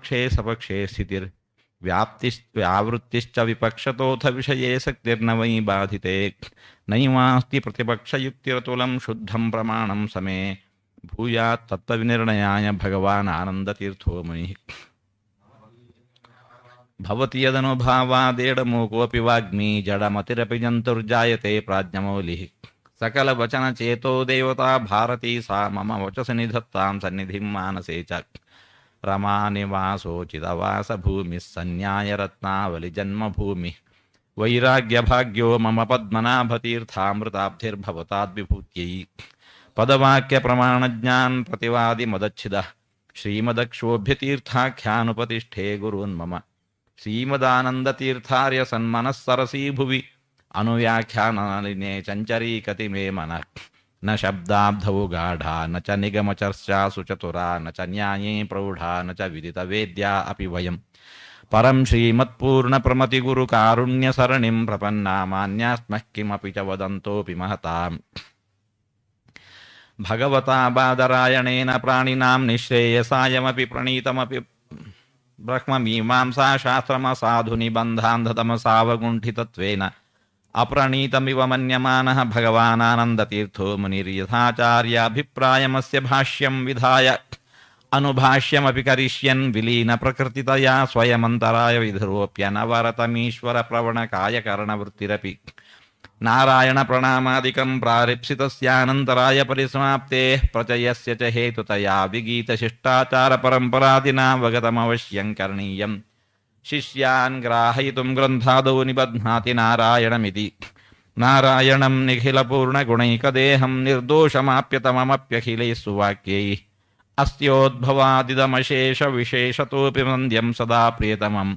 ಸ್ವಪಕ್ಷೇ ಸಪಕ್ಷೇ ಸ್ಥಿತಿರ್ ವ್ಯಾವೃತ್ತಿಶ್ಚ ವಿಪಕ್ಷತೋಥ ವಿಷಯೇ ಸಕ್ತಿರ್ನ Y ಬಾಧಿತೆ ನೈವಾಸ್ತಿ ಪ್ರತಿಪಕ್ಷಯುಕ್ತಿರತುಲಂ ಶುದ್ಧಂ ಪ್ರಮಾಣಂ ಸಮೇ ಭೂಯಾತ್ ತತ್ವವಿನಿರ್ಣಯಾಯ ಭಗವಾನ್ ಆನಂದತೀರ್ಥೋ ಮುನಿಃ. ಭವತಿ ಯದನುಭಾವಾದೇಡಮೂಕೋಪಿ ವಾಗ್ಮಿ ಜಡಮತಿರಪಿ ಜಂತುರ್ಜಾಯತೆ ಪ್ರಾಜ್ಞಮೌಲಿಃ. ಸಕಲವಚನಚೇತೋ ದೇವತಾ ಭಾರತೀ ಸಾ ಮಮ ವಚಸಿ ನಿಧತ್ತಾಂ ಸನ್ನಿಧಿಂ ಮಾನಸೇ ಚ. ರಮಾನಿವಾಸೋಚಿತವಾಸ ಭೂಮಿಃ ಸನ್ಯಾಯರತ್ನಾವಲಿ ಜನ್ಮಭೂಮಿಃ. ವೈರಾಗ್ಯಭಾಗ್ಯೋ ಮಮ ಪದ್ಮನಾಭತೀರ್ಥಾಮೃತಾಬ್ಧಿರ್ಭವತಾದ್ವಿಭೂತ್ಯೈ. ಪದವಾಕ್ಯಪ್ರಮಾಣಜ್ಞಾನ್ ಪ್ರತಿವಾದಿ ಮದಚ್ಛಿದಃ ಶ್ರೀಮದಕ್ಷೋಭ್ಯತೀರ್ಥಾಖ್ಯಾನುಪತಿಷ್ಠೇ ಗುರುನ್ಮಮ. ಶ್ರೀಮದಾನಂದತೀರ್ಥಾರ್ಯ ಸನ್ಮನಸ್ಸರಸೀ ಭುವಿ ಅನುವ್ಯಾಖ್ಯಾನಲಿನೇ ಚಂಚರೀಕತಿ ಮೇ ಮನಃ. ನ ಶಬ್ದಾಬ್ಧೌ ಗಾಢಾ ನ ಚ ನಿಗಮಚರ್ಚಾಸು ಚತುರಾ ನ ಚ ನ್ಯಾಯೇ ಪ್ರೌಢಾ ನ ಚ ವಿದಿತವೇದ್ಯಾ ಅಪಿ ವಯಂ. ಪರಂ ಶ್ರೀಮತ್ಪೂರ್ಣಪ್ರಮತಿಗುರುಕಾರುಣ್ಯಸರಣಿಂ ಪ್ರಪನ್ನಾ ಮಾನ್ಯಾಸ್ಮಃ ಕಿಮಪಿ ಚ ವದಂತೋಪಿ ಮಹತಾಂ. ಭಗವತಾ ಬಾದರಾಯಣೇನ ಪ್ರಾಣಿನಾಂ ನಿಶ್ರೇಯಸಾಯಮಪಿ ಪ್ರಣೀತಮಪಿ ಬ್ರಹ್ಮಮೀಮಾಂಸಾ ಶಾಸ್ತ್ರಮಸಾಧು ನಿಬಂಧಾಂಧತಮಸಾವಗುಂಠಿತತ್ವೇನ ಅಪ್ರಣೀತಮಿವ ಮನ್ಯಮಾನಃ ಭಗವಾನಾನಂದತೀರ್ಥೋ ಮುನಿರ್ಯಥಾಚಾರ್ಯಾಭಿಪ್ರಾಯಮಸ್ಯ ಭಾಷ್ಯಂ ವಿಧಾಯ ಅನುಭಾಷ್ಯಮಪಿ ಕರಿಷ್ಯನ್ ವಿಲೀನ ಪ್ರಕೃತಿತಯಾ ಸ್ವಯಮಂತರಾಯ ವಿಧಿರೋಪ್ಯನವರತಮೀಶ್ವರ ಪ್ರವಣಕಾಯಕರಣವೃತ್ತಿರಪಿ. ನಾರಾಯಣ ಪ್ರಣಾಮಾದಿಕಂ ಪ್ರಾರಿಪ್ಸಿತಸ್ಯಾನಂತರಾಯ ಪರಿಸಮಾಪ್ತೇಃ ಪ್ರಚಯಸ್ಯ ಚ ಹೇತುತಯಾ ವಿಗೀತಶಿಷ್ಟಾಚಾರ ಪರಂಪರಾದಿನಾವಗತಮವಶ್ಯಂ ಕರಣೀಯಂ. ಶಿಷ್ಯಾನ್ ಗ್ರಾಹಯಿತುಂ ಗ್ರಂಥಾದೌ ನಿಬಧ್ನಾತಿ ನಾರಾಯಣಮಿತಿ. ನಾರಾಯಣಂ ನಿಖಿಲಪೂರ್ಣಗುಣೈಕದೇಹಂ ನಿರ್ದೋಷಮಾಪ್ಯತಮಮಪ್ಯಖಿಲೈಃ ಸುವಾಕ್ಯೈಃ. ಅಸ್ಯೋದ್ಭವಾದಿದಮಶೇಷ ವಿಶೇಷತೋಪಿ ವಂದ್ಯಂ ಸದಾ ಪ್ರಿಯತಮಂ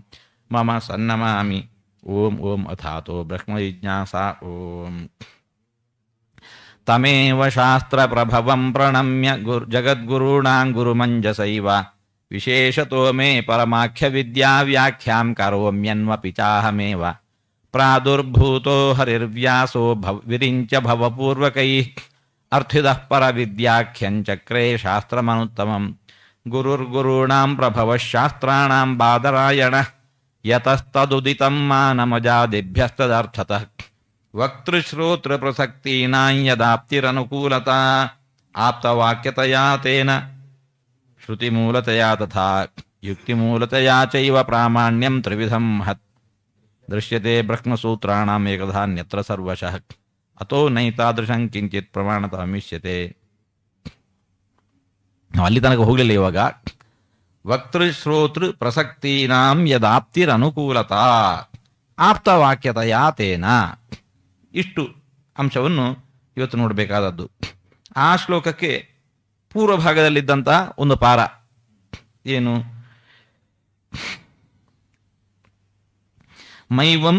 ಮಮ ಸನ್ನಮಾಮಿ. ಓಂ ಓಂ ಅಥಾತೋ ಬ್ರಹ್ಮಜಿಜ್ಞಾಸಾ ಓಂ. ತಮೇವ ಶಾಸ್ತ್ರಪ್ರಭವಂ ಪ್ರಣಮ್ಯ ಜಗದ್ಗುರುಣಾಂ ಗುರುಮಂಜಸೈವ. ವಿಶೇಷತೋ ಮೇ ಪರಮಾಖ್ಯವಿದ್ಯಾ ವ್ಯಾಖ್ಯಾಂ ಕರೋಮ್ಯನ್ವಪಿ ಚಾಹಮೇವ. ಪ್ರಾದುರ್ಭೂತೋ ಹರಿರ್ವ್ಯಾಸೋ ವಿರಿಂಚ ಭವಪೂರ್ವಕೈಃ. ಅರ್ಥಿದಃ ಪರವಿದ್ಯಾಖ್ಯಂಚಕ್ರೇ ಶಾಸ್ತ್ರಮನುತ್ತಮಂ. ಗುರುರ್ಗುರುಣಾಂ ಪ್ರಭವಃ ಶಾಸ್ತ್ರಾಣಾಂ ಬಾದರಾಯಣಃ. ಯತಸ್ತದುದಿತಂ ಮಾನಮಜಾದಿಭ್ಯಸ್ತದರ್ಥತಃ. ವಕ್ತೃಶ್ರೋತೃಪ್ರಸಕ್ತೀನಾಂ ಯದಾಪ್ತಿರನುಕೂಲತಾ. ಆಪ್ತವಾಕ್ಯತಯಾ ತೇನ ಶ್ರುತಿಮೂಲತಯಾ ತಥಾ ಯುಕ್ತಿಮೂಲತಯಾ ಚೈವ ಪ್ರಾಮಾಣ್ಯಂ ತ್ರಿವಿಧಂ ಮಹತ್. ದೃಶ್ಯತೆ ಬ್ರಹ್ಮಸೂತ್ರಾಣಾಂ ಏಕಧಾನ್ಯತ್ರ ಸರ್ವಶಃ. ಅತೋ ನೈತಾದೃಶಂ ಕಿಂಚಿತ್ ಪ್ರಮಾಣತಮಿಷ್ಯತೆ. ನಾವು ಅಲ್ಲಿ ತನಕ ಹೋಗಲಿಲ್ಲ. ಇವಾಗ ವಕ್ತೃಶ್ರೋತೃ ಪ್ರಸಕ್ತೀನಾಂ ಯದಾಪ್ತಿರನುಕೂಲತಾ ಆಪ್ತವಾಕ್ಯತಯಾ ತೇನ. ಇಷ್ಟು ಅಂಶವನ್ನು ಇವತ್ತು ನೋಡಬೇಕಾದದ್ದು. ಆ ಶ್ಲೋಕಕ್ಕೆ ಪೂರ್ವಭಾಗದಲ್ಲಿದ್ದಂಥ ಒಂದು ಪಾರ ಏನು? ಮೈವಂ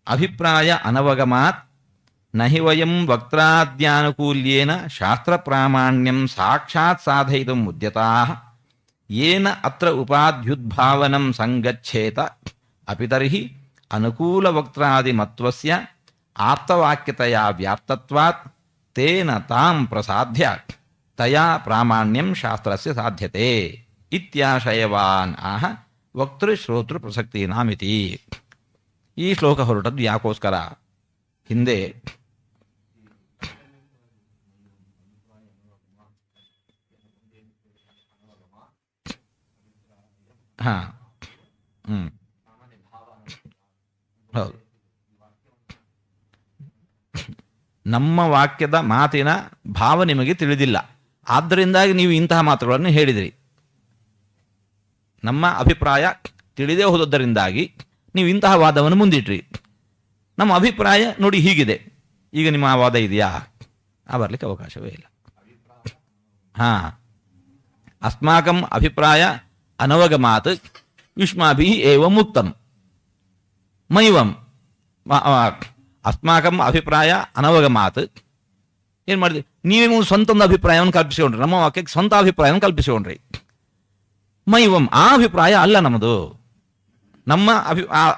ಅಭಿಪ್ರಾಯ ಅನವಗಮಾತ್ ನಹಿ ವಯಂ ವಕ್ತಾದ್ಯಾನುಕೂಲ್ಯೇನ ಶಾಸ್ತ್ರಪ್ರಾಮಾಣ್ಯಂ ಸಾಕ್ಷಾತ್ ಸಾಧಯಿತುಂ ಉದ್ಯತಾಃ. ಯೇನ ಅತ್ರ ಉಪಾಧ್ಯುದ್ಭಾವನಂ ಸಂಗಚ್ಛೇತ ಅಪಿ ತರ್ಹಿ ಅನುಕೂಲವಕ್ತಾದಿಮತ್ವಸ್ಯ ಆಪ್ತವಾಕ್ಯತಯಾ ವ್ಯಾಪ್ತತ್ವಾತ್ ತೇನ ತಾಂ ಪ್ರಸಾಧ್ಯ ತಯಾ ಪ್ರಾಮಾಣ್ಯಂ ಶಾಸ್ತ್ರಸ್ಯ ಸಾಧ್ಯತೆ ಇತ್ಯಾಶಯವಾನ್ ಆಹ ವಕ್ತೃಶ್ರೋತೃ ಪ್ರಸಕ್ತೀನಾಮಿತಿ. ಈ ಶ್ಲೋಕ ಹೊರಟದ್ದು ಯಾಕೋಸ್ಕರ? ಹಿಂದೆ ಹೌದು, ನಮ್ಮ ವಾಕ್ಯದ ಮಾತಿನ ಭಾವ ನಿಮಗೆ ತಿಳಿದಿಲ್ಲ, ಆದ್ದರಿಂದಾಗಿ ನೀವು ಇಂತಹ ಮಾತುಗಳನ್ನು ಹೇಳಿದಿರಿ. ನಮ್ಮ ಅಭಿಪ್ರಾಯ ತಿಳಿದೇ ಹೋದದ್ದರಿಂದಾಗಿ ನೀವು ಇಂತಹ ವಾದವನ್ನು ಮುಂದಿಟ್ರಿ. ನಮ್ಮ ಅಭಿಪ್ರಾಯ ನೋಡಿ ಹೀಗಿದೆ, ಈಗ ನಿಮ್ಮ ಆ ವಾದ ಇದೆಯಾ? ಬರಲಿಕ್ಕೆ ಅವಕಾಶವೇ ಇಲ್ಲ. ಅಸ್ಮಾಕಂ ಅಭಿಪ್ರಾಯ ಅನವಗಮಾತ್ ಯುಷ್ಮಾಭಿ ಏವ ಮುಕ್ತಂ. ಮೈವಂ ಅಸ್ಮಾಕಂ ಅಭಿಪ್ರಾಯ ಅನವಗಮಾತ್ ಏನು ಮಾಡಿದ್ರಿ? ನೀವೇ ಸ್ವಂತ ಒಂದು ಅಭಿಪ್ರಾಯವನ್ನು ಕಲ್ಪಿಸಿಕೊಂಡ್ರಿ, ನಮ್ಮ ವಾಕ್ಯಕ್ಕೆ ಸ್ವಂತ ಅಭಿಪ್ರಾಯವನ್ನು ಕಲ್ಪಿಸಿಕೊಂಡ್ರಿ. ಮೈವಂ ಆ ಅಭಿಪ್ರಾಯ ಅಲ್ಲ ನಮ್ಮದು. ನಮ್ಮ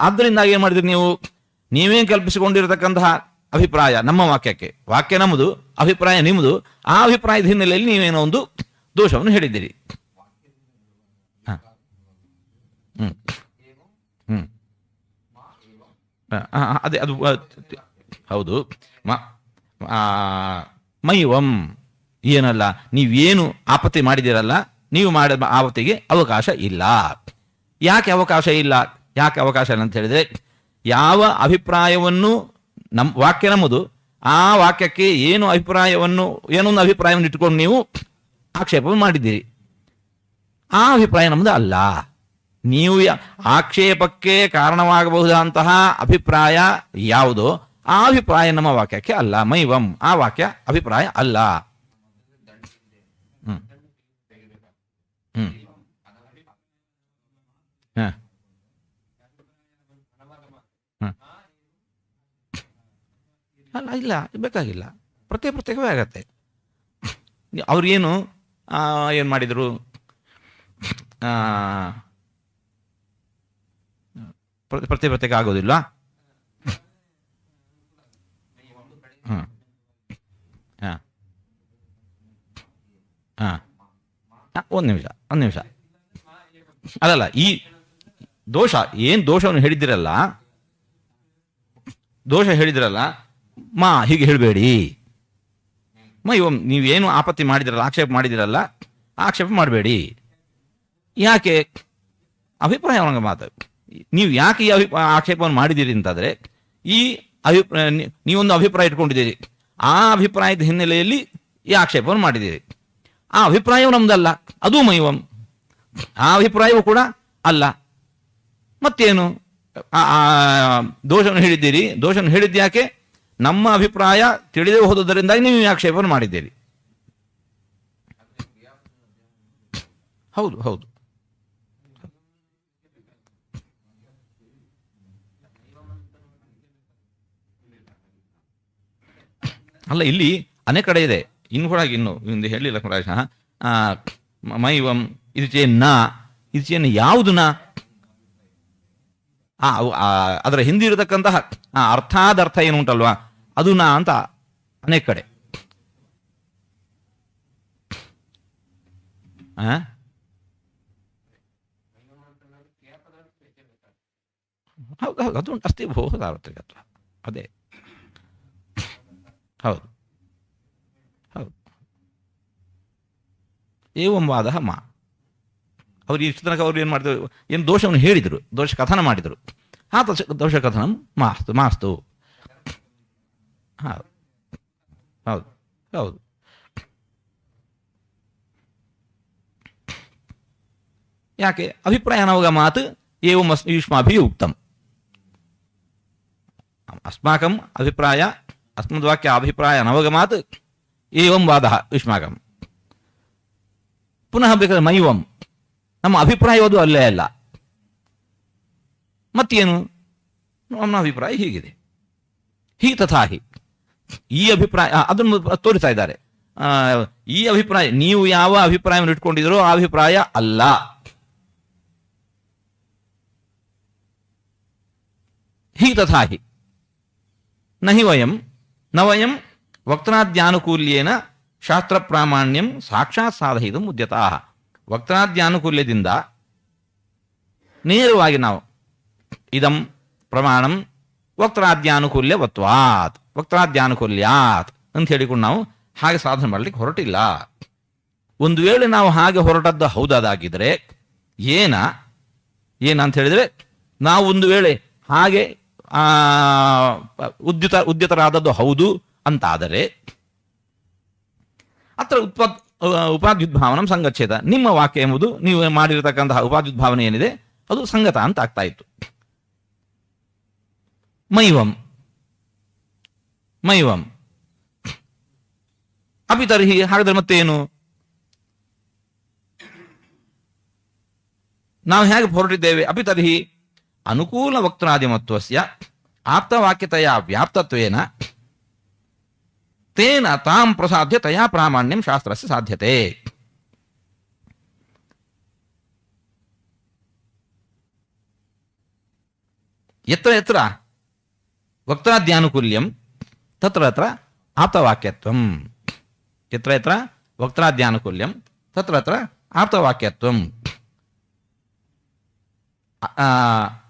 ಆದ್ದರಿಂದ ಏನು ಮಾಡಿದ್ರಿ ನೀವು? ನೀವೇ ಕಲ್ಪಿಸಿಕೊಂಡಿರತಕ್ಕಂತಹ ಅಭಿಪ್ರಾಯ ನಮ್ಮ ವಾಕ್ಯಕ್ಕೆ, ವಾಕ್ಯ ನಮ್ಮದು, ಅಭಿಪ್ರಾಯ ನಿಮ್ಮದು. ಆ ಅಭಿಪ್ರಾಯದ ಹಿನ್ನೆಲೆಯಲ್ಲಿ ನೀವೇನೋ ಒಂದು ದೋಷವನ್ನು ಹೇಳಿದ್ದೀರಿ. ಹ್ಮ್ ಹ್ಮ್ ಅದೇ ಅದು ಹೌದು. ಆ, ಮೈವಂ ಏನಲ್ಲ, ನೀವೇನು ಆಪತ್ತಿ ಮಾಡಿದಿರಲ್ಲ, ನೀವು ಮಾಡಿದ ಆಪತ್ತಿಗೆ ಅವಕಾಶ ಇಲ್ಲ. ಯಾಕೆ ಅವಕಾಶ ಇಲ್ಲ? ಯಾಕೆ ಅವಕಾಶ ಇಲ್ಲ ಅಂತ ಹೇಳಿದ್ರೆ, ಯಾವ ಅಭಿಪ್ರಾಯವನ್ನು ವಾಕ್ಯ ನಮ್ಮದು, ಆ ವಾಕ್ಯಕ್ಕೆ ಏನೊಂದು ಅಭಿಪ್ರಾಯವನ್ನು ಇಟ್ಟುಕೊಂಡು ನೀವು ಆಕ್ಷೇಪ ಮಾಡಿದ್ದೀರಿ, ಆ ಅಭಿಪ್ರಾಯ ನಮ್ಮದು ಅಲ್ಲ. ನೀವು ಆಕ್ಷೇಪಕ್ಕೆ ಕಾರಣವಾಗಬಹುದಂತಹ ಅಭಿಪ್ರಾಯ ಯಾವುದೋ ಆ ಅಭಿಪ್ರಾಯ ನಮ್ಮ ವಾಕ್ಯಕ್ಕೆ ಅಲ್ಲ. ಮೈವಂ ಆ ವಾಕ್ಯ ಅಭಿಪ್ರಾಯ ಅಲ್ಲ. ಹ್ಮ್ ಹ್ಮ್ ಹ ಅಲ್ಲ, ಇಲ್ಲ, ಬೇಕಾಗಿಲ್ಲ. ಪ್ರತ್ಯೇಕವೇ ಆಗತ್ತೆ. ಅವ್ರೇನು ಏನು ಮಾಡಿದರು? ಪ್ರತ್ಯೇಕ ಆಗೋದಿಲ್ಲ. ಹಾಂ ಹಾಂ ಹಾಂ ಒಂದು ನಿಮಿಷ ಅದಲ್ಲ, ಈ ದೋಷವನ್ನು ಹೇಳಿದಿರಲ್ಲ, ಹೀಗೆ ಹೇಳಬೇಡಿ. ನೀವೇನು ಆಪತ್ತಿ ಮಾಡಿದಿರಲ್ಲ, ಆಕ್ಷೇಪ ಮಾಡಿದಿರಲ್ಲ, ಆಕ್ಷೇಪ ಮಾಡಬೇಡಿ. ಯಾಕೆ? ಅಭಿಪ್ರಾಯ ಅವನ ಮಾತು. ನೀವು ಯಾಕೆ ಈ ಆಕ್ಷೇಪವನ್ನು ಮಾಡಿದ್ದೀರಿ ಅಂತಂದರೆ, ಈ ನೀವೊಂದು ಅಭಿಪ್ರಾಯ ಇಟ್ಕೊಂಡಿದ್ದೀರಿ, ಆ ಅಭಿಪ್ರಾಯದ ಹಿನ್ನೆಲೆಯಲ್ಲಿ ಈ ಆಕ್ಷೇಪವನ್ನು ಮಾಡಿದ್ದೀರಿ. ಆ ಅಭಿಪ್ರಾಯವು ನಮ್ದಲ್ಲ, ಅದು ಮೈವಂ. ಆ ಅಭಿಪ್ರಾಯವೂ ಕೂಡ ಅಲ್ಲ. ಮತ್ತೇನು? ದೋಷವನ್ನು ಹೇಳಿದ್ದೀರಿ. ದೋಷವನ್ನು ಹೇಳಿದ್ದು ಯಾಕೆ? ನಮ್ಮ ಅಭಿಪ್ರಾಯ ತಿಳಿದೇ ಹೋದುದರಿಂದಾಗಿ ನೀವು ಆಕ್ಷೇಪವನ್ನು ಮಾಡಿದ್ದೀರಿ. ಹೌದು ಹೌದು ಅಲ್ಲ, ಇಲ್ಲಿ ಅನೇಕ ಕಡೆ ಇದೆ. ಇನ್ನು ಕೂಡ ಇನ್ನು ಹೇಳಿಲ್ಲ ಪ್ರಾಯಶಃ. ಮೈವಂ ಇದು ಚೇನ್ನ, ಇದು ಚೇನ್ನ ಯಾವುದು ನಾ? ಅದರ ಹಿಂದಿರತಕ್ಕಂತಹ ಅರ್ಥಾದರ್ಥ ಏನು ಉಂಟಲ್ವಾ, ಅದು ನಾ ಅಂತ ಅನೇಕ ಕಡೆ. ಹೌದು ಹೌದು, ಅದು ಅಸ್ತಿ ಬಹುಧಾವರ್ತಕತ್ವ. ಅದೇ ಹೌದು ಹೌದು. ಏವಂ ವಾದ ಮಾ. ಅವ್ರು ಇಷ್ಟು ತನಕ ಅವ್ರು ಏನು ಮಾಡಿದ್ರು? ಏನು ದೋಷವನ್ನು ಹೇಳಿದರು, ದೋಷ ಕಥನ ಮಾಡಿದರು. ಆ ದೋಷ ಕಥನ ಮಾಸ್ತು. ಹೌದು ಹೌದು ಹೌದು. ಯಾಕೆ? ಅಭಿಪ್ರಾಯ ಅನವಗ ಮಾತು ಏವಂ ಯುಷ್ಮಾಭಿ ಉಕ್ತಂ. ಅಸ್ಮಾಕಂ ಅಭಿಪ್ರಾಯ, ಅಸ್ಮದ್ವಾಕ್ಯ ಅಭಿಪ್ರಾಯ ಅನವಗಮಾತ್ ಏವಂ ವಾದ ಯುಷ್ಮಾಕಂ. ಪುನಃ ಬೇಕಾದ್ರೆ ಮೈವಂ, ನಮ್ಮ ಅಭಿಪ್ರಾಯವದು ಅಲ್ಲೇ ಅಲ್ಲ. ಮತ್ತೇನು? ನಮ್ಮ ಅಭಿಪ್ರಾಯ ಹೀಗಿದೆ, ಹೀ ತಥಾಹಿ. ಈ ಅಭಿಪ್ರಾಯ ಅದನ್ನು ತೋರಿಸ್ತಾ ಇದ್ದಾರೆ. ಈ ಅಭಿಪ್ರಾಯ, ನೀವು ಯಾವ ಅಭಿಪ್ರಾಯವನ್ನು ಇಟ್ಕೊಂಡಿದ್ದೀರೋ ಆ ಅಭಿಪ್ರಾಯ ಅಲ್ಲ. ಹೀ ತಥಾಹಿ ನಹಿ ವಯಂ ನ ವಯಂ ವಕ್ತಾದ್ಯಾನುಕೂಲ್ಯೇನ ಶಾಸ್ತ್ರ ಪ್ರಾಮಾಣ್ಯಂ ಸಾಕ್ಷಾತ್ ಸಾಧಯಿತು ಮುದ್ಯತಃ. ವಕ್ತಾದ್ಯಾನುಕೂಲ್ಯದಿಂದ ನೇರವಾಗಿ ನಾವು ಇದಂ ಪ್ರಮಾಣಂ ವಕ್ತಾದ್ಯಾನುಕೂಲ್ಯವತ್ವಾತ್ ವಕ್ತಾದ್ಯಾನುಕೂಲ್ಯಾತ್ ಅಂತ ಹೇಳಿಕೊಂಡು ನಾವು ಹಾಗೆ ಸಾಧನೆ ಮಾಡಲಿಕ್ಕೆ ಹೊರಟಿಲ್ಲ. ಒಂದು ವೇಳೆ ನಾವು ಹಾಗೆ ಹೊರಟದ್ದು ಹೌದಾದಾಗಿದ್ರೆ ಏನಂತ ಹೇಳಿದ್ರೆ, ನಾವು ಒಂದು ವೇಳೆ ಹಾಗೆ ಉದ್ಯತರಾದದ್ದು ಹೌದು ಅಂತಾದರೆ ಅತ್ರ ಉಪಾದ್ಯುದ್ಭಾವನಂ ಸಂಗಚ್ಛೇದ. ನಿಮ್ಮ ವಾಕ್ಯ ಎಂಬುದು ನೀವು ಮಾಡಿರತಕ್ಕಂತಹ ಉಪಾದ್ಯುದ್ಭಾವನೆ ಏನಿದೆ ಅದು ಸಂಗತ ಅಂತ ಆಗ್ತಾ ಇತ್ತು. ಮೈವಂ ಮೈವಂ ಅಪಿತರ್ಹಿ, ಹಾಗಾದ್ರೆ ಮತ್ತೇನು? ನಾವು ಹೇಗೆ ಹೊರಟಿದ್ದೇವೆ? ಅಪಿತರ್ಹಿ ಅನುಕೂಲ ವಕ್ತಾದಿಮತ್ವಸ್ಯ ಆಪ್ತವಾಕ್ಯತೆಯ ವ್ಯಾಪ್ತತ್ವೇನ ತೇನ ತಾಂ ಪ್ರಸಾದ್ಯ ತಯಾ ಪ್ರಾಮಾಣ್ಯಂ ಶಾಸ್ತ್ರಸ್ಯ ಸಾಧ್ಯತೆ. ಯತ್ರ ಯತ್ರ ವಕ್ತಾದ್ಯಾನುಕೂಲ್ಯಂ ತತ್ರ ತತ್ರ ಆಪ್ತವಾಕ್ಯತ್ವಂ. ಯತ್ರ ಯತ್ರ ವಕ್ತಾದ್ಯಾನುಕೂಲ್ಯಂ ತತ್ರ ತತ್ರ ಆಪ್ತವಾಕ್ಯತ್ವಂ.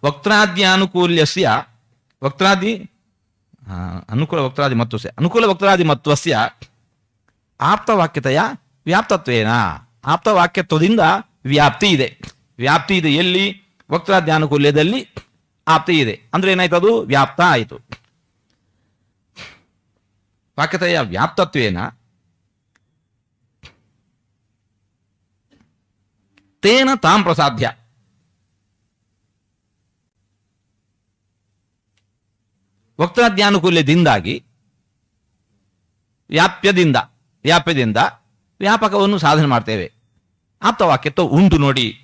ವಕ್ತಾದ್ಯಾನುಕೂಲ್ಯಸ್ಯ ವಕ್ತಾದಿ ಅನುಕೂಲ ವಕ್ತಾದಿ ಮತ್ವಸ್ಯ ಅನುಕೂಲ ವಕ್ತಾದಿ ಮತ್ವಸ್ಯ ಆಪ್ತವಾಕ್ಯತೆಯ ವ್ಯಾಪ್ತತ್ವೇನ, ಆಪ್ತವಾಕ್ಯತ್ವದಿಂದ ವ್ಯಾಪ್ತಿ ಇದೆ. ವ್ಯಾಪ್ತಿ ಇದೆ ಎಲ್ಲಿ? ವಕ್ತಾದ್ಯಾನುಕೂಲ್ಯದಲ್ಲಿ ಆಪ್ತಿ ಇದೆ. ಅಂದ್ರೆ ಏನಾಯ್ತು? ಅದು ವ್ಯಾಪ್ತ ಆಯಿತು. ವಾಕ್ಯತೆಯ ವ್ಯಾಪ್ತತ್ವೇನ ತೇನ ತಾಂ ಪ್ರಸಾಧ್ಯ. ವಕ್ತಾದ್ಯಾನುಕೂಲ್ಯದಿಂದಾಗಿ ವ್ಯಾಪ್ಯದಿಂದ ವ್ಯಾಪಕವನ್ನು ಸಾಧನೆ ಮಾಡ್ತೇವೆ. ಆಪ್ತವಾಕ್ಯತ್ವ ಉಂಟು ನೋಡಿ.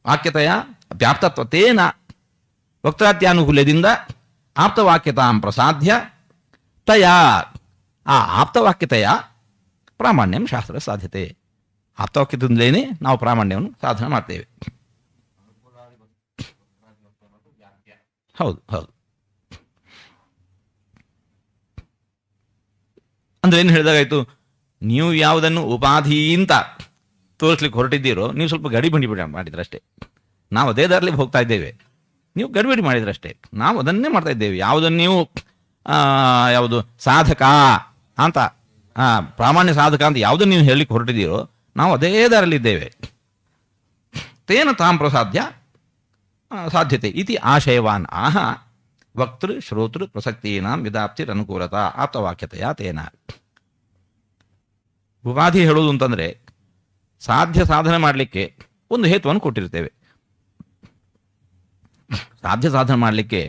ವಾಕ್ಯತೆಯ ವ್ಯಾಪ್ತತ್ವ ತೇನ ವಕ್ತಾದ್ಯಾನುಕೂಲ್ಯದಿಂದ ಆಪ್ತವಾಕ್ಯತಾಂ ಪ್ರಸಾಧ್ಯ ತಯಾ, ಆ ಆಪ್ತವಾಕ್ಯತೆಯ ಪ್ರಾಮಾಣ್ಯಂ ಶಾಸ್ತ್ರ ಸಾಧ್ಯತೆ. ಆಪ್ತವಾಕ್ಯದಿಂದಲೇ ನಾವು ಪ್ರಾಮಾಣ್ಯವನ್ನು ಸಾಧನೆ ಮಾಡ್ತೇವೆ. ಹೌದು ಹೌದು. ಅಂದ್ರೆ ಏನು ಹೇಳಿದಾಗಾಯ್ತು? ನೀವು ಯಾವುದನ್ನು ಉಪಾಧಿ ಅಂತ ತೋರಿಸ್ಲಿಕ್ಕೆ ಹೊರಟಿದ್ದೀರೋ ನೀವು ಸ್ವಲ್ಪ ಗಡಿಬಿಡಿ ಮಾಡಿದ್ರಷ್ಟೇ. ನಾವು ಅದೇ ದಾರಿಲಿ ಹೋಗ್ತಾ ಇದ್ದೇವೆ, ನೀವು ಗಡಿಬಿಡಿ ಮಾಡಿದ್ರಷ್ಟೇ. ನಾವು ಅದನ್ನೇ ಮಾಡ್ತಾ ಇದ್ದೇವೆ. ಯಾವುದನ್ನು ನೀವು ಯಾವುದು ಸಾಧಕ ಅಂತ ಪ್ರಾಮಾಣ್ಯ ಸಾಧಕ ಅಂತ ಯಾವುದನ್ನು ನೀವು ಹೇಳಲಿಕ್ಕೆ ಹೊರಟಿದ್ದೀರೋ ನಾವು ಅದೇ ದಾರಲ್ಲಿದ್ದೇವೆ. ತೇನ ತಾಂ ಪ್ರಸಾಧ್ಯ ಸಾಧ್ಯತೆ ಇತಿ ಆಶಯವಾನ್ ಆಹ ವಕ್ತೃ ಶ್ರೋತೃ ಪ್ರಸಕ್ತೀನಾಂ ವಿದಾಪ್ತಿರನುಕೂಲತಾ ಆಪ್ತವಾಕ್ಯತೆಯ ತೇನ. ಉಪಾಧಿ ಹೇಳುವುದು ಅಂತಂದ್ರೆ ಸಾಧ್ಯ ಸಾಧನೆ ಮಾಡಲಿಕ್ಕೆ ಒಂದು ಹೇತುವನ್ನು ಕೊಟ್ಟಿರ್ತೇವೆ. ಸಾಧ್ಯ ಸಾಧನೆ ಮಾಡಲಿಕ್ಕೆ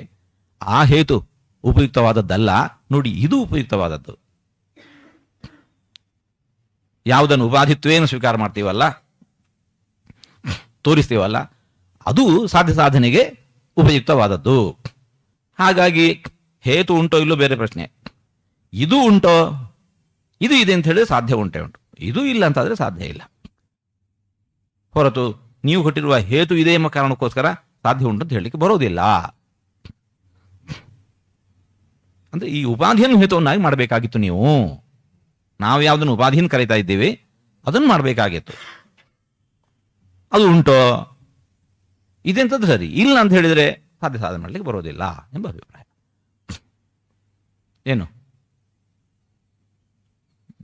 ಆ ಹೇತು ಉಪಯುಕ್ತವಾದದ್ದಲ್ಲ. ನೋಡಿ, ಇದು ಉಪಯುಕ್ತವಾದದ್ದು. ಯಾವುದನ್ನು ಉಪಾಧಿತ್ವೇನ ಸ್ವೀಕಾರ ಮಾಡ್ತೀವಲ್ಲ, ತೋರಿಸ್ತೀವಲ್ಲ, ಅದು ಸಾಧ್ಯ ಸಾಧನೆಗೆ ಉಪಯುಕ್ತವಾದದ್ದು. ಹಾಗಾಗಿ ಹೇತು ಉಂಟೋ ಇಲ್ಲೋ ಬೇರೆ ಪ್ರಶ್ನೆ. ಇದು ಉಂಟೋ, ಇದು ಇದೆ ಅಂತ ಹೇಳಿದ್ರೆ ಸಾಧ್ಯ ಉಂಟು. ಇದು ಇಲ್ಲ ಅಂತಾದ್ರೆ ಸಾಧ್ಯ ಇಲ್ಲ. ಹೊರತು ನೀವು ಕೊಟ್ಟಿರುವ ಹೇತು ಇದೆ ಎಂಬ ಕಾರಣಕ್ಕೋಸ್ಕರ ಸಾಧ್ಯ ಉಂಟು ಅಂತ ಹೇಳಲಿಕ್ಕೆ ಬರೋದಿಲ್ಲ. ಅಂದ್ರೆ ಈ ಉಪಾಧಿಯನ್ನು ಹೇತುವನ್ನಾಗಿ ಮಾಡಬೇಕಾಗಿತ್ತು ನೀವು. ನಾವು ಯಾವುದನ್ನು ಉಪಾಧಿಯನ್ನು ಕರೀತಾ ಇದ್ದೀವಿ ಅದನ್ನು ಮಾಡಬೇಕಾಗಿತ್ತು. ಅದು ಉಂಟೋ, ಇದೆ ಅಂತದ್ದು ಸರಿ. ಇಲ್ಲ ಅಂತ ಹೇಳಿದ್ರೆ ಸಾಧ್ಯ ಸಾಧನೆ ಮಾಡಲಿಕ್ಕೆ ಬರೋದಿಲ್ಲ ಎಂಬ ಅಭಿಪ್ರಾಯ. ಏನು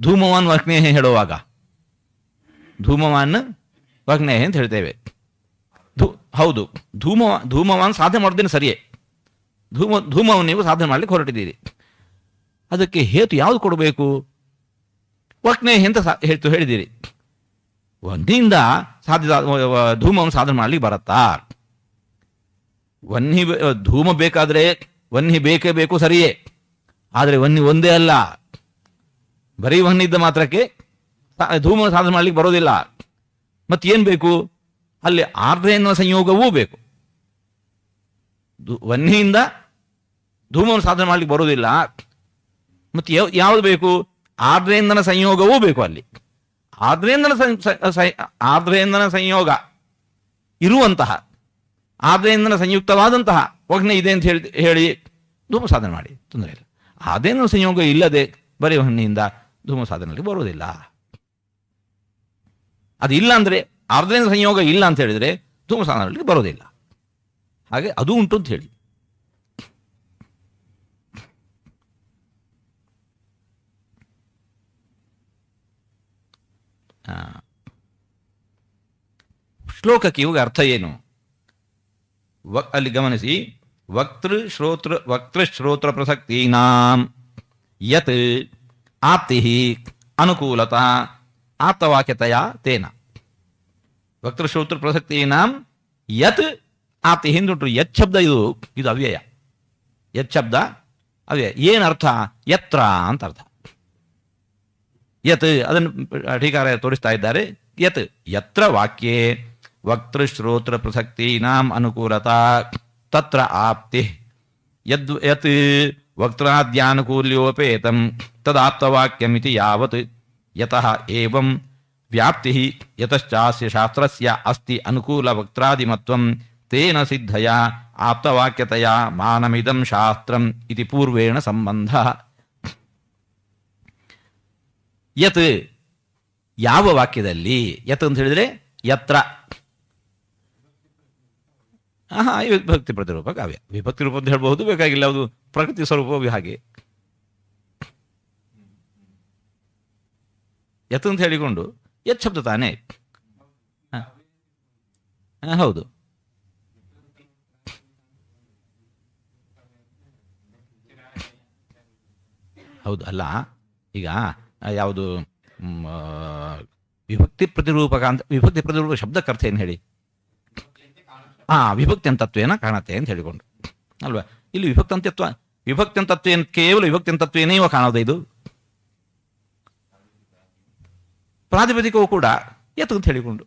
ಧೂಮವಾನ್ ವಕ್ನೇಹ ಹೇಳುವಾಗ ಧೂಮವಾನ್ ವಕ್ನೇಹ ಅಂತ ಹೇಳ್ತೇವೆ. ಹೌದು, ಧೂಮವಾನ್ ಸಾಧನೆ ಮಾಡೋದೇನು ಸರಿಯೇ. ಧೂಮವನ್ನು ನೀವು ಸಾಧನೆ ಮಾಡ್ಲಿಕ್ಕೆ ಹೊರಟಿದ್ದೀರಿ. ಅದಕ್ಕೆ ಹೇತು ಯಾವುದು ಕೊಡಬೇಕು? ವಕ್ನೇಹ ಅಂತ ಹೇಳಿದ್ದೀರಿ. ವನ್ನಿಯಿಂದ ಧೂಮವನ್ನು ಸಾಧನೆ ಮಾಡ್ಲಿಕ್ಕೆ ಬರತ್ತಾ? ಧೂಮ ಬೇಕಾದ್ರೆ ವನ್ನಿ ಬೇಕೇ ಬೇಕು, ಸರಿಯೇ. ಆದರೆ ವನ್ನಿ ಒಂದೇ ಅಲ್ಲ. ಬರೀ ವನ್ನಿ ಇದ್ದ ಮಾತ್ರಕ್ಕೆ ಧೂಮ ಸಾಧನೆ ಮಾಡ್ಲಿಕ್ಕೆ ಬರೋದಿಲ್ಲ. ಮತ್ತೇನು ಬೇಕು? ಅಲ್ಲಿ ಆರ್ದ್ರೇಂದ್ರ ಸಂಯೋಗವೂ ಬೇಕು. ವನ್ನಿಯಿಂದ ಧೂಮವನ್ನು ಸಾಧನೆ ಮಾಡ್ಲಿಕ್ಕೆ ಬರೋದಿಲ್ಲ. ಮತ್ತೆ ಯಾವುದು ಬೇಕು? ಆರ್ದ್ರೇಂದ್ರನ ಸಂಯೋಗವೂ ಬೇಕು. ಅಲ್ಲಿ ಆರ್ದ್ರೇಂದ್ರನ ಸಂಯೋಗ ಇರುವಂತಹ, ಆರ್ದ್ರೇಂದ್ರನ ಸಂಯುಕ್ತವಾದಂತಹ ವಗ್ನೆ ಇದೆ ಅಂತ ಹೇಳಿ ಧೂಮ ಸಾಧನೆ ಮಾಡಿ, ತೊಂದರೆ ಇಲ್ಲ. ಆರ್ದ್ರೇಂದ್ರನ ಸಂಯೋಗ ಇಲ್ಲದೆ ಬರೀ ವನ್ನಿಯಿಂದ ಧೂಮ ಸಾಧನೆಯಲ್ಲಿ ಬರೋದಿಲ್ಲ. ಅದು ಇಲ್ಲ ಅಂದ್ರೆ, ಆರ್ದ್ರೇಂದ್ರ ಸಂಯೋಗ ಇಲ್ಲ ಅಂತ ಹೇಳಿದ್ರೆ ಧೂಮ ಸಾಧನೆಯಲ್ಲಿ ಬರೋದಿಲ್ಲ. ಹಾಗೆ ಅದು ಉಂಟು ಅಂತ ಹೇಳಿ. ಶ್ಲೋಕಕ್ಕೆ ಇವಾಗ ಅರ್ಥ ಏನು? ಅಲ್ಲಿ ಗಮನಿಸಿ. ವಕ್ತೃಶ್ರೋತ್ರ ಪ್ರಸಕ್ತೀನಾಂ ಯತ್ ಆಪ್ತಿ ಅನುಕೂಲತಾ ಆಪ್ತವಾಕ್ಯತೆಯ ತೇನ. ವಕ್ತೃಶ್ರೋತ್ರ ಪ್ರಸಕ್ತೀನಾಂ ಯತ್ ಆಪ್ತಿ. ಹಿಂದುಂಟು ಯತ್ ಶಬ್ದ, ಇದು ಅವ್ಯಯ. ಯತ್ ಶಬ್ದ ಅವ್ಯಯ. ಏನರ್ಥ? ಯತ್ರ ಅಂತ ಅರ್ಥ. ಯತ್ ಅದನ್ನು ಟೀಕಾರ ತೋರಿಸ್ತಾ ಇದ್ದಾರೆ. ಯತ್ ಯತ್ರ ವಾಕ್ಯೆ ವಕ್ತೃಶ್ರೋತ್ರ ಪ್ರಸಕ್ತೀನಾಂ ಅನುಕೂಲತಾ ತತ್ರ ಆಪ್ತಿ. ಯತ್ ವಕ್ತಾದ್ಯಾನುಕೂಲ್ಯೋಪೇತಂ ತದಾಪ್ತವಾಕ್ಯಮಿತಿ ಯಾವತ್ ಯತಃ ಏವಂ ವ್ಯಾಪ್ತಿ ಯತಶ್ಚಾಸ್ಯ ಶಾಸ್ತ್ರಸ್ಯ ಅಸ್ತಿ ಅನುಕೂಲ ವಕ್ತಾದಿಮತ್ವಂ ತೇನ ಸಿದ್ಧಯ ಆಪ್ತವಾಕ್ಯತೆಯ ಮಾನಮಿದಂ ಶಾಸ್ತ್ರಂ ಇತಿ ಪೂರ್ವೇಣ ಸಂಬಂಧ. ಯತ್ ಯಾವ ವಾಕ್ಯದಲ್ಲಿ, ಯತ್ ಅಂತ ಹೇಳಿದ್ರೆ ಯತ್ರ, ಹಾ, ವಿಭಕ್ತಿ ಪ್ರತಿರೂಪ ಕಾವ್ಯ. ವಿಭಕ್ತಿ ರೂಪ ಅಂತ ಹೇಳ್ಬಹುದು, ಬೇಕಾಗಿಲ್ಲ, ಅದು ಪ್ರಕೃತಿ ಸ್ವರೂಪವು ಹಾಗೆ. ಯತ್ ಅಂತ ಹೇಳಿಕೊಂಡು ಯತ್ ಶಬ್ದ ತಾನೇ. ಹೌದು. ಹೌದು, ಅಲ್ಲ ಈಗ ಯಾವುದು ವಿಭಕ್ತಿ ಪ್ರತಿರೂಪಕ ಅಂತ, ವಿಭಕ್ತಿ ಪ್ರತಿರೂಪ ಶಬ್ದಕ್ಕರ್ಥ ಏನು ಹೇಳಿ? ವಿಭಕ್ತಿ ಅಂತತ್ವೇನ ಕಾಣತ್ತೆ ಅಂತ ಹೇಳಿಕೊಂಡು ಅಲ್ವಾ? ಇಲ್ಲಿ ವಿಭಕ್ತಿ ಅಂತತ್ವ ಕೇವಲ ವಿಭಕ್ತಿ ಅಂತತ್ವೇನೇವ ಕಾಣೋದು. ಇದು ಪ್ರಾತಿಪದಿಕವು ಕೂಡ ಎತ್ತು ಅಂತ ಹೇಳಿಕೊಂಡು.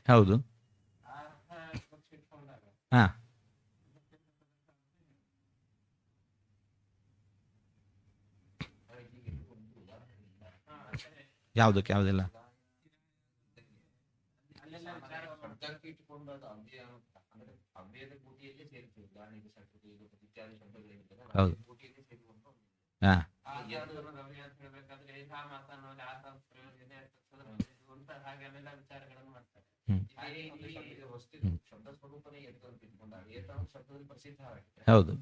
ಹೌದು. ಯಾವುದಕ್ಕೆ ಯಾವುದಿಲ್ಲ? ಹೌದು. ಹೌದು.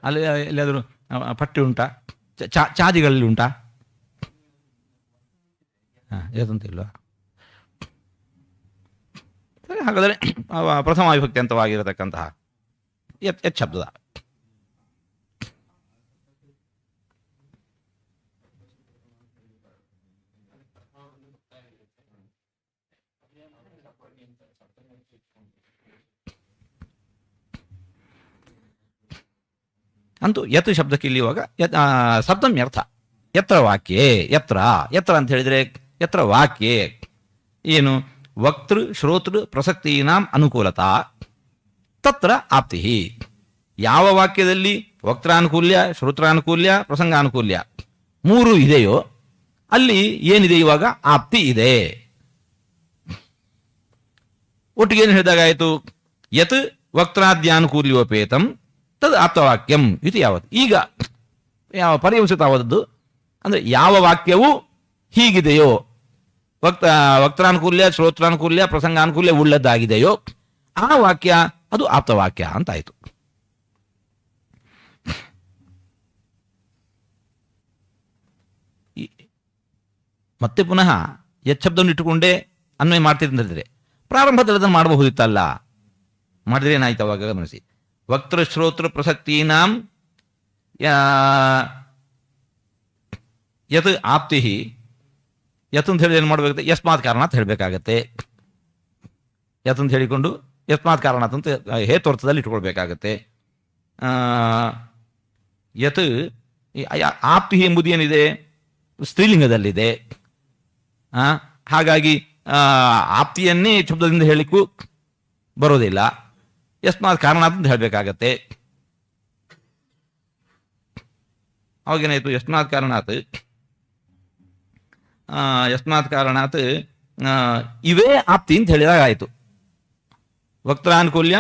ಅಲ್ಲಿ ಎಲ್ಲಿಯಾದರೂ ಪಟ್ಟಿ ಉಂಟಾ? ಚಾದಿಗಳಲ್ಲಿ ಉಂಟಾ? ಯಾವ್ದಂತ ಇಲ್ವಾ? ಸರಿ, ಹಾಗಾದರೆ ಪ್ರಥಮ ವಿಭಕ್ತಿ ಅಂತವಾಗಿರತಕ್ಕಂತಹ ಯತ್ ಶಬ್ದದ ಅಂತೂ ಯತ್ ಶಬ್ದಕ್ಕೆ ಇಲ್ಲಿ ಇವಾಗ ಸಪ್ತಮ್ಯರ್ಥ. ಯತ್ರ ವಾಕ್ಯೆ, ಯತ್ರ ಯತ್ರ ಅಂತ ಹೇಳಿದರೆ ಯತ್ರ ವಾಕ್ಯೆ ಏನು? ವಕ್ತೃ ಶ್ರೋತೃ ಪ್ರಸಕ್ತೀನಾಂ ಅನುಕೂಲತಾ ತತ್ರ ಆಪ್ತಿ. ಯಾವ ವಾಕ್ಯದಲ್ಲಿ ವಕ್ತಾನುಕೂಲ್ಯ, ಶ್ರೋತ್ರಾನುಕೂಲ್ಯ, ಪ್ರಸಂಗಾನುಕೂಲ್ಯ ಮೂರು ಇದೆಯೋ ಅಲ್ಲಿ ಏನಿದೆ ಇವಾಗ? ಆಪ್ತಿ ಇದೆ. ಒಟ್ಟಿಗೆ ಏನು ಹೇಳಿದಾಗಾಯಿತು? ಯತ್ ವಕ್ತಾದ್ಯಾನುಕೂಲ್ಯೋಪೇತಂ ತದ್ ಆಪ್ತವಾಕ್ಯಂ ಇದು ಯಾವತ್ತು? ಈಗ ಯಾವ ಪರ್ಯವಸಿತವಾದದ್ದು ಅಂದರೆ ಯಾವ ವಾಕ್ಯವು ಹೀಗಿದೆಯೋ, ವಕ್ತಾನುಕೂಲ್ಯ, ಶ್ರೋತ್ರಾನುಕೂಲ್ಯ, ಪ್ರಸಂಗಾನುಕೂಲ್ಯ ಉಳ್ಳದ್ದಾಗಿದೆಯೋ ಆ ವಾಕ್ಯ ಅದು ಆಪ್ತವಾಕ್ಯ ಅಂತಾಯಿತು. ಮತ್ತೆ ಪುನಃ ಯತ್ ಶಬ್ದವನ್ನು ಇಟ್ಟುಕೊಂಡೇ ಅನ್ವಯ ಮಾಡ್ತಿದ್ರೆ ಅಂತ ಹೇಳಿದ್ರೆ ಪ್ರಾರಂಭದಲ್ಲಿ ಅದನ್ನು ಮಾಡಬಹುದಿತ್ತಲ್ಲ. ಮಾಡಿದ್ರೆ ಏನಾಯ್ತು ಅವಾಗ ಗಮನಿಸಿ. ವಕ್ತೃ ಶ್ರೋತೃ ಪ್ರಸಕ್ತೀನಾಂ ಯತ್ ಆಪ್ತಿ. ಯತ್ ಅಂತ ಹೇಳಿ ಏನು ಮಾಡಬೇಕಾಗುತ್ತೆ? ಯಸ್ಮಾತ್ ಕಾರಣಾತ್ ಹೇಳಬೇಕಾಗತ್ತೆ. ಯತ್ ಅಂತ ಹೇಳಿಕೊಂಡು ಯಸ್ಮಾತ್ ಕಾರಣಾತ್ ಅಂತ ಹೇತುರ್ಥದಲ್ಲಿ ಇಟ್ಕೊಳ್ಬೇಕಾಗತ್ತೆ. ಯತ್ ಆಪ್ತಿ ಎಂಬುದು ಏನಿದೆ? ಸ್ತ್ರೀಲಿಂಗದಲ್ಲಿದೆ. ಹಾಗಾಗಿ ಆಪ್ತಿಯನ್ನೇ ಶಬ್ದದಿಂದ ಹೇಳಿಕ್ಕೂ ಬರೋದಿಲ್ಲ. ಯಸ್ಮಾತ್ ಕಾರಣಾತ್ ಅಂತ ಹೇಳಬೇಕಾಗತ್ತೆ. ಅವಾಗೇನಾಯಿತು? ಯಸ್ಮಾತ್ ಕಾರಣಾತ್ ಇವೇ ಆಪ್ತಿ ಅಂತ ಹೇಳಿದಾಗ ಆಯಿತು. ವಕ್ತಾನುಕೂಲ್ಯ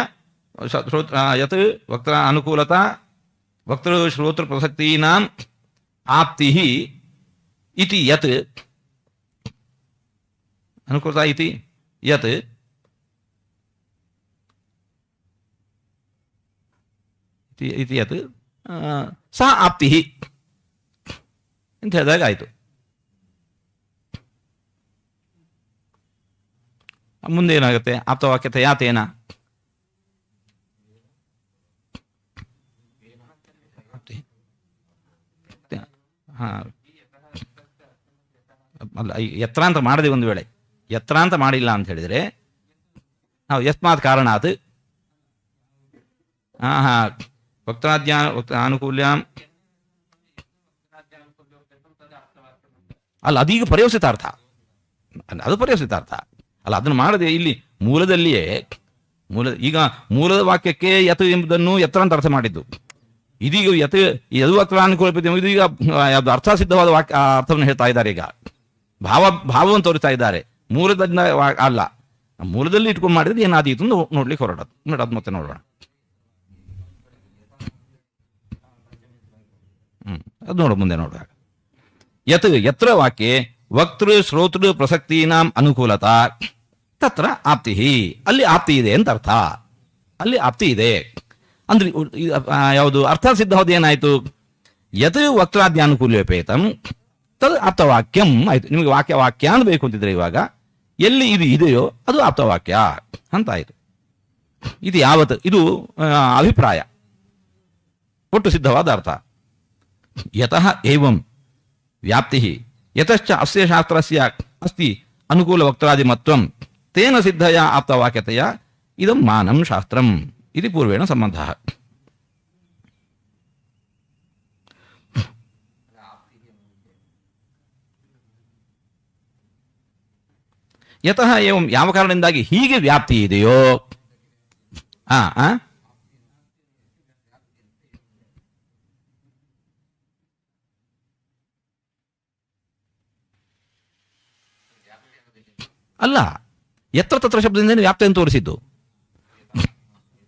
ಯತ್ ವಕ್ತ ಅನುಕೂಲತಾ ವಕ್ತೃ ಶ್ರೋತೃ ಪ್ರಸಕ್ತೀನಾಂ ಆಪ್ತಿ ಇತಿ ಯತ್ ಅನುಕೂಲತಾ ಇತಿ ಯತ್ ಇತಿ ಯತ್ ಸಾ ಆಪ್ತಿ ಅಂತ ಹೇಳಿದಾಗ ಆಯಿತು. ಮುಂದೆ ಏನಾಗುತ್ತೆ? ಆಪ್ತವಾಕ್ಯತೆ ಯಾತೇನ ಅಲ್ಲ, ಯತ್ರ ಅಂತ ಮಾಡದೆ ಒಂದು ವೇಳೆ ಯತ್ರ ಅಂತ ಮಾಡಿಲ್ಲ ಅಂತ ಹೇಳಿದರೆ ನಾವು ಯಸ್ಮಾತ್ ಕಾರಣಾತ್ ಅನುಕೂಲ್ಯ ಅಲ್ಲ, ಅದೀಗ ಪರ್ಯವಸಿತಾರ್ಥ, ಅದು ಪರ್ಯವಸಿತಾರ್ಥ ಅಲ್ಲ. ಅದನ್ನು ಮಾಡದೆ ಇಲ್ಲಿ ಮೂಲದಲ್ಲಿಯೇ ಈಗ ಮೂಲದ ವಾಕ್ಯಕ್ಕೆ ಯತ್ ಎಂಬುದನ್ನು ಯತ್ರ ಅಂತ ಅರ್ಥ ಮಾಡಿದ್ದು. ಇದೀಗ ಯದು ಅತ್ರ ಅನುಕೂಲ ಇದು ಈಗ ಯಾವುದು ಅರ್ಥಸಿದ್ಧವಾದ ವಾಕ್ಯ ಅರ್ಥವನ್ನು ಹೇಳ್ತಾ ಇದ್ದಾರೆ. ಈಗ ಭಾವವನ್ನು ತೋರಿಸ್ತಾ ಇದ್ದಾರೆ. ಮೂಲದಿಂದ ಅಲ್ಲ, ಮೂಲದಲ್ಲಿ ಇಟ್ಕೊಂಡು ಮಾಡಿದ್ರೆ ಏನಾದೀತು ನೋಡ್ಲಿಕ್ಕೆ ಹೊರಡೋದು. ಅದು ಮತ್ತೆ ನೋಡೋಣ. ಅದು ನೋಡು, ಮುಂದೆ ನೋಡುವಾಗ ಯತ್ ಯತ್ರ ವಾಕ್ಯೆ ವಕ್ತೃ ಶ್ರೋತೃ ಪ್ರಸಕ್ತೀನಾಂ ಅನುಕೂಲತಾ ತತ್ರ ಆಪ್ತಿ, ಅಲ್ಲಿ ಆಪ್ತಿ ಇದೆ ಅಂತ ಅರ್ಥ. ಅಲ್ಲಿ ಆಪ್ತಿ ಇದೆ ಅಂದ್ರೆ ಯಾವುದು ಅರ್ಥ ಸಿದ್ಧವಾದ ಏನಾಯ್ತು? ಯತ್ ವಕ್ತಾದ್ಯಾನುಕೂಲ್ಯಪೇತಂ ತದ್ ಆಪ್ತವಾಕ್ಯಂ ಆಯ್ತು. ನಿಮಗೆ ವಾಕ್ಯ ಅಂತ ಬೇಕು ಅಂತಿದ್ರೆ ಇವಾಗ ಎಲ್ಲಿ ಇದು ಇದೆಯೋ ಅದು ಆಪ್ತವಾಕ್ಯ ಅಂತ ಆಯ್ತು. ಇದು ಯಾವತ್ತು ಇದು ಅಭಿಪ್ರಾಯ, ಒಟ್ಟು ಸಿದ್ಧವಾದ ಅರ್ಥ. ಯತಃ ಏವಂ ವ್ಯಾಪ್ತಿ ಯತಶ್ಚ ಅಸ್ಯ ಶಾಸ್ತ್ರಸ್ಯ ಅಸ್ತಿ ಅನುಕೂಲ ವಕ್ತಾದಿಮತ್ವಂ ತೇನ ಸಿದ್ಧಯ ಆಪ್ತವಾಕ್ಯತೆಯ ಇದಂ ಮಾನಂ ಶಾಸ್ತ್ರಂ ಇದು ಪೂರ್ವೇಣ ಸಂಬಂಧ. ಯತಃ ಏವಂ ಯಾವ ಕಾರಣದಿಂದಾಗಿ ಹೀಗೆ ವ್ಯಾಪ್ತಿ ಇದೆಯೋ ಅಲ್ಲ, ಯತ್ರ ತತ್ರ ಶಬ್ದದಿಂದೇನೆ ವ್ಯಾಪ್ತಿಯನ್ನು ತೋರಿಸಿದ್ದು.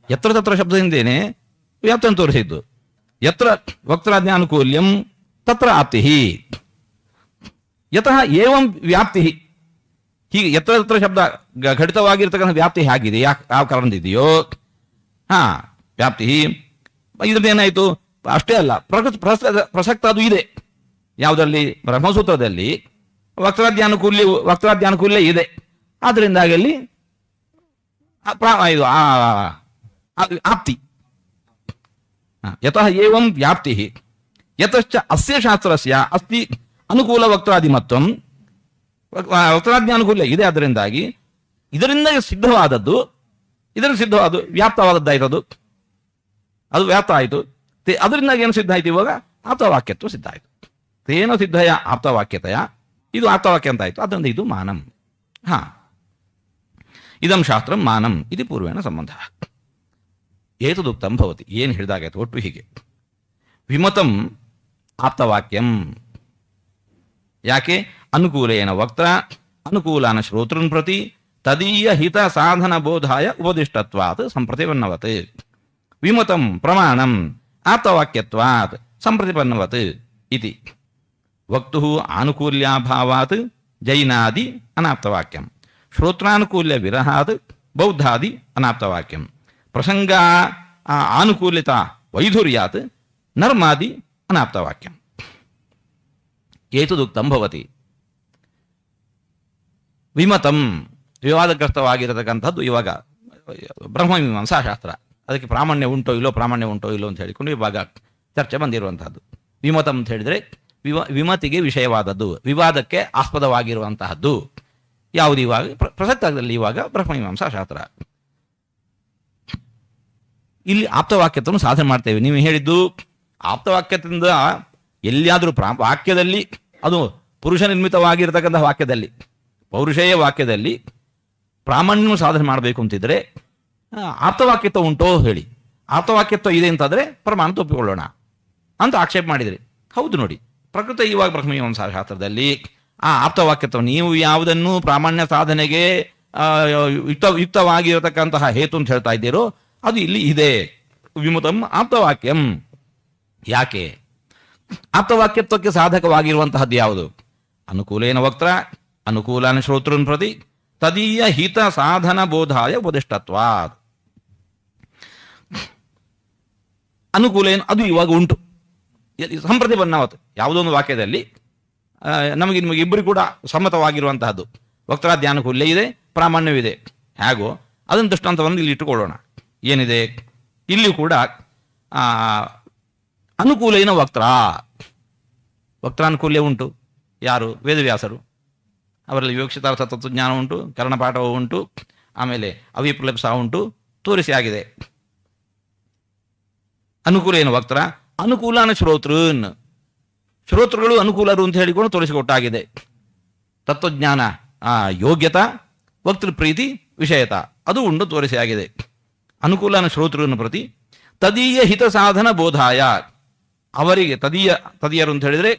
ಯತ್ರ ತತ್ರ ಶಬ್ದದಿಂದೇನೆ ವ್ಯಾಪ್ತಿಯನ್ನು ತೋರಿಸಿದ್ದು. ಯತ್ರ ವಕ್ತಾದ್ಯಾನುಕೂಲ್ಯಂ ತತ್ರ ಆಪ್ತಿ. ಯತಃ ಏವಂ ವ್ಯಾಪ್ತಿ, ಹೀಗೆ ಯತ್ರ ತತ್ರ ಶಬ್ದ ಘಟಿತವಾಗಿರ್ತಕ್ಕಂಥ ವ್ಯಾಪ್ತಿ ಹೇಗಿದೆ, ಯಾವ ಕಾರಣದಿದೆಯೋ ವ್ಯಾಪ್ತಿ. ಇದರದ್ದೇನಾಯಿತು? ಅಷ್ಟೇ ಅಲ್ಲ, ಪ್ರಸಕ್ತ ಅದು ಇದೆ. ಯಾವುದರಲ್ಲಿ? ಬ್ರಹ್ಮಸೂತ್ರದಲ್ಲಿ ವಕ್ತಾದ್ಯಾನುಕೂಲ್ಯ ಇದೆ. ಆದ್ದರಿಂದಾಗಿ ಅಲ್ಲಿ ಇದು ಆಪ್ತಿ. ಯತಃ ಏವಂ ವ್ಯಾಪ್ತಿ ಯತಶ್ಚ ಅಸ್ಯ ಶಾಸ್ತ್ರಸ್ಯ ಅಸ್ತಿ ಅನುಕೂಲ ವಕ್ತಾದಿಮತ್ವಂ, ವಕ್ತಾದ್ಯಾನುಕೂಲ್ಯ ಇದೆ. ಅದರಿಂದಾಗಿ ಇದರಿಂದ ಸಿದ್ಧವಾದದ್ದು, ಇದರಿಂದ ಸಿದ್ಧವಾದ ವ್ಯಾಪ್ತವಾದದ್ದಾಯ್ತದು, ಅದು ವ್ಯಾಪ್ತ ಆಯಿತು. ಅದರಿಂದಾಗಿ ಏನು ಸಿದ್ಧ ಆಯ್ತು? ಇವಾಗ ಆಪ್ತವಾಕ್ಯತ್ವ ಸಿದ್ಧ ಆಯಿತು. ತೇನ ಸಿದ್ಧಯ ಆಪ್ತವಾಕ್ಯತೆಯ, ಇದು ಆಪ್ತವಾಕ್ಯ ಅಂತ ಆಯಿತು. ಅದರಿಂದ ಇದು ಮಾನಂ. ಇದಂ ಶಾಸ್ತ್ರಂ ಮಾನಂ ಇದು ಪೂರ್ವೇಣ ಸಂಬಂಧ. ಏತದುಕ್ತಂ ಭವತಿ, ಏನು ಹಿಡಿದಾಗಾಯ್ತು ಒಟ್ಟು ಹೀಗೆ. ವಿಮತಂ ಆಪ್ತವಾಕ್ಯಂ ಯಾಕೆ? ಅನುಕೂಲೇನ ವಕ್ತ ಅನುಕೂಲಾನ ಶ್ರೋತೃನ್ ಪ್ರತಿ ತದೀಯ ಹಿತ ಸಾಧನ ಬೋಧಾಯ ಉಪದಿಷ್ಟತ್ವಾತ್ ಸಂಪ್ರತಿಪನ್ನವತ್. ವಿಮತಂ ಪ್ರಮಾಣಂ ಆಪ್ತವಾಕ್ಯತ್ವಾತ್ ಸಂಪ್ರತಿಪನ್ನವತ್ ಇತಿ. ವಕ್ತುಃ ಆನುಕೂಲ್ಯಾಭಾವಾತ್ ಜೈನಾದಿ ಅನಾಪ್ತವಾಕ್ಯಂ, ಶ್ರೋತ್ರಾನುಕೂಲ್ಯ ವಿರಹಾತ್ ಬೌದ್ಧಾದಿ ಅನಾಪ್ತವಾಕ್ಯಂ, ಪ್ರಸಂಗ ಆನುಕೂಲ್ಯತ ವೈಧುರ್ಯಾತ್ ನರ್ಮಾದಿ ಅನಾಪ್ತವಾಕ್ಯಂ. ಏತದುಕ್ತಂ ಭವತಿ. ವಿಮತಂ ವಿವಾದಗ್ರಸ್ತವಾಗಿರತಕ್ಕಂಥದ್ದು ಇವಾಗ ಬ್ರಹ್ಮಮೀಮಾಂಸಾ ಶಾಸ್ತ್ರ. ಅದಕ್ಕೆ ಪ್ರಾಮಾಣ್ಯ ಉಂಟೋ ಇಲ್ಲೋ ಅಂತ ಹೇಳಿಕೊಂಡು ಇವಾಗ ಚರ್ಚೆ ಬಂದಿರುವಂತಹದ್ದು. ವಿಮತಂ ಅಂತ ಹೇಳಿದ್ರೆ ವಿಮತಿಗೆ ವಿಷಯವಾದದ್ದು, ವಿವಾದಕ್ಕೆ ಆಸ್ಪದವಾಗಿರುವಂತಹದ್ದು ಯಾವುದು? ಇವಾಗ ಪ್ರಸಕ್ತದಲ್ಲಿ ಇವಾಗ ಬ್ರಹ್ಮಮೀಮಾಂಸಾ ಶಾಸ್ತ್ರ. ಇಲ್ಲಿ ಆಪ್ತವಾಕ್ಯತ್ವವನ್ನು ಸಾಧನೆ ಮಾಡ್ತೇವೆ. ನೀವು ಹೇಳಿದ್ದು ಆಪ್ತವಾಕ್ಯದಿಂದ ಎಲ್ಲಿಯಾದರೂ ವಾಕ್ಯದಲ್ಲಿ, ಅದು ಪುರುಷ ನಿರ್ಮಿತವಾಗಿರ್ತಕ್ಕಂಥ ವಾಕ್ಯದಲ್ಲಿ, ಪೌರುಷೇಯ ವಾಕ್ಯದಲ್ಲಿ ಪ್ರಾಮಾಣ್ಯವನ್ನು ಸಾಧನೆ ಮಾಡಬೇಕು ಅಂತಿದ್ರೆ ಆಪ್ತವಾಕ್ಯತ್ವ ಉಂಟೋ ಹೇಳಿ. ಆಪ್ತವಾಕ್ಯತ್ವ ಇದೆ ಅಂತಂದ್ರೆ ಪ್ರಮಾಣ ಒಪ್ಪಿಕೊಳ್ಳೋಣ ಅಂತ ಆಕ್ಷೇಪ ಮಾಡಿದ್ರಿ. ಹೌದು ನೋಡಿ, ಪ್ರಕೃತ ಇವಾಗ ಬ್ರಹ್ಮಮೀಮಾಂಸಾ ಶಾಸ್ತ್ರದಲ್ಲಿ ಆ ಆಪ್ತವಾಕ್ಯತ್ವ, ನೀವು ಯಾವುದನ್ನು ಪ್ರಾಮಾಣ್ಯ ಸಾಧನೆಗೆ ಯುಕ್ತವಾಗಿರತಕ್ಕಂತಹ ಹೇತು ಅಂತ ಹೇಳ್ತಾ ಇದ್ದೀರೋ ಅದು ಇಲ್ಲಿ ಇದೆ. ವಿಮತಂ ಆಪ್ತವಾಕ್ಯಂ. ಯಾಕೆ? ಆಪ್ತವಾಕ್ಯತ್ವಕ್ಕೆ ಸಾಧಕವಾಗಿರುವಂತಹದ್ದು ಯಾವುದು? ಅನುಕೂಲೇನ ವಕ್ತ ಅನುಕೂಲಾನ ಶ್ರೋತೃನ್ ಪ್ರತಿ ತದೀಯ ಹಿತ ಸಾಧನ ಬೋಧಾಯ ಉಪದಿಷ್ಟತ್ವಾತ್. ಅನುಕೂಲೇನ ಅದು ಇವಾಗ ಉಂಟು. ಸಂಪ್ರತಿಪನ್ನವತ್, ಯಾವುದೋ ಒಂದು ವಾಕ್ಯದಲ್ಲಿ ನಮಗೆ ನಿಮಗೆ ಇಬ್ಬರು ಕೂಡ ಸಮ್ಮತವಾಗಿರುವಂತಹದ್ದು, ವಕ್ತಾದ್ಯಾನುಕೂಲ್ಯ ಇದೆ, ಪ್ರಾಮಾಣ್ಯವಿದೆ. ಹೇಗೋ ಅದನ್ನು ದೃಷ್ಟಾಂತವನ್ನು ಇಲ್ಲಿ ಇಟ್ಟುಕೊಳ್ಳೋಣ. ಏನಿದೆ? ಇಲ್ಲಿ ಕೂಡ ಅನುಕೂಲೇನ ವಕ್ತಾನುಕೂಲ್ಯ ಉಂಟು. ಯಾರು? ವೇದವ್ಯಾಸರು. ಅವರಲ್ಲಿ ವಿವಕ್ಷಿತಾರ್ಥ ತತ್ವಜ್ಞಾನ ಉಂಟು, ಕರ್ಣಪಾಠವು ಉಂಟು, ಆಮೇಲೆ ಅವಿಪ್ಲಪ್ಸ ಉಂಟು, ತೋರಿಸಿ ಆಗಿದೆ. ಅನುಕೂಲೇನ ವಕ್ತ ಅನುಕೂಲಾನ ಶ್ರೋತೃನ್, ಶ್ರೋತೃಗಳು ಅನುಕೂಲರು ಅಂತ ಹೇಳಿಕೊಂಡು ತೋರಿಸಿಕೊಟ್ಟಾಗಿದೆ. ತತ್ವಜ್ಞಾನ ಯೋಗ್ಯತಾ ವಕ್ತೃ ಪ್ರೀತಿ ವಿಷಯತ ಅದು ಉಂಟು, ತೋರಿಸಿ ಆಗಿದೆ. ಅನುಕೂಲಾನ ಶ್ರೋತೃನ ಪ್ರತಿ ತದೀಯ ಹಿತ ಸಾಧನ ಬೋಧಾಯ, ಅವರಿಗೆ ತದೀಯರು ಅಂತ ಹೇಳಿದರೆ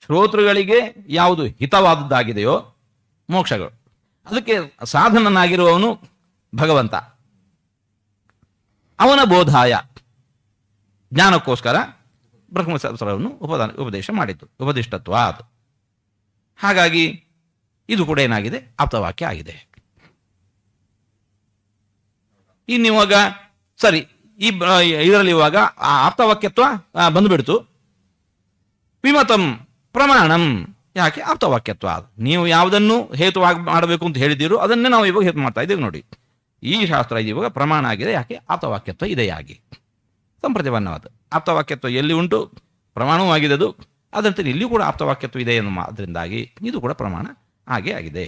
ಶ್ರೋತೃಗಳಿಗೆ ಯಾವುದು ಹಿತವಾದದ್ದಾಗಿದೆಯೋ ಮೋಕ್ಷಗಳು, ಅದಕ್ಕೆ ಸಾಧನನಾಗಿರುವವನು ಭಗವಂತ. ಅವನ ಬೋಧಾಯ ಜ್ಞಾನಕ್ಕೋಸ್ಕರ ಬ್ರಹ್ಮಸೂತ್ರವನ್ನು ಉಪದೇಶ ಮಾಡಿದ್ದು, ಉಪದಿಷ್ಟತ್ವಾತ್. ಹಾಗಾಗಿ ಇದು ಕೂಡ ಏನಾಗಿದೆ, ಆಪ್ತವಾಕ್ಯ ಆಗಿದೆ. ಇನ್ನಿವಾಗ ಸರಿ, ಇದರಲ್ಲಿ ಇವಾಗ ಆ ಆಪ್ತವಾಕ್ಯತ್ವ ಬಂದುಬಿಡ್ತು. ವಿಮತಂ ಪ್ರಮಾಣಂ, ಯಾಕೆ ಆಪ್ತವಾಕ್ಯತ್ವ? ನೀವು ಯಾವುದನ್ನು ಹೇತುವಾಗಿ ಮಾಡಬೇಕು ಅಂತ ಹೇಳಿದ್ದೀರೋ ಅದನ್ನೇ ನಾವು ಇವಾಗ ಹೇತು ಮಾಡ್ತಾ ಇದ್ದೀವಿ ನೋಡಿ. ಈ ಶಾಸ್ತ್ರ ಇವಾಗ ಪ್ರಮಾಣ ಆಗಿದೆ, ಯಾಕೆ ಆಪ್ತವಾಕ್ಯತ್ವ ಇದೆಯಾಗಿ. ಸಂಪ್ರತಿಪನ್ನವಾದ ಆಪ್ತವಾಕ್ಯತ್ವ ಎಲ್ಲಿ ಉಂಟು, ಪ್ರಮಾಣವೂ ಆಗಿದೆ ಅದು. ಅದರಂತೆ ಇಲ್ಲಿಯೂ ಕೂಡ ಆಪ್ತವಾಕ್ಯತ್ವ ಇದೆ ಅದರಿಂದಾಗಿ ಇದು ಕೂಡ ಪ್ರಮಾಣ ಹಾಗೆ ಆಗಿದೆ.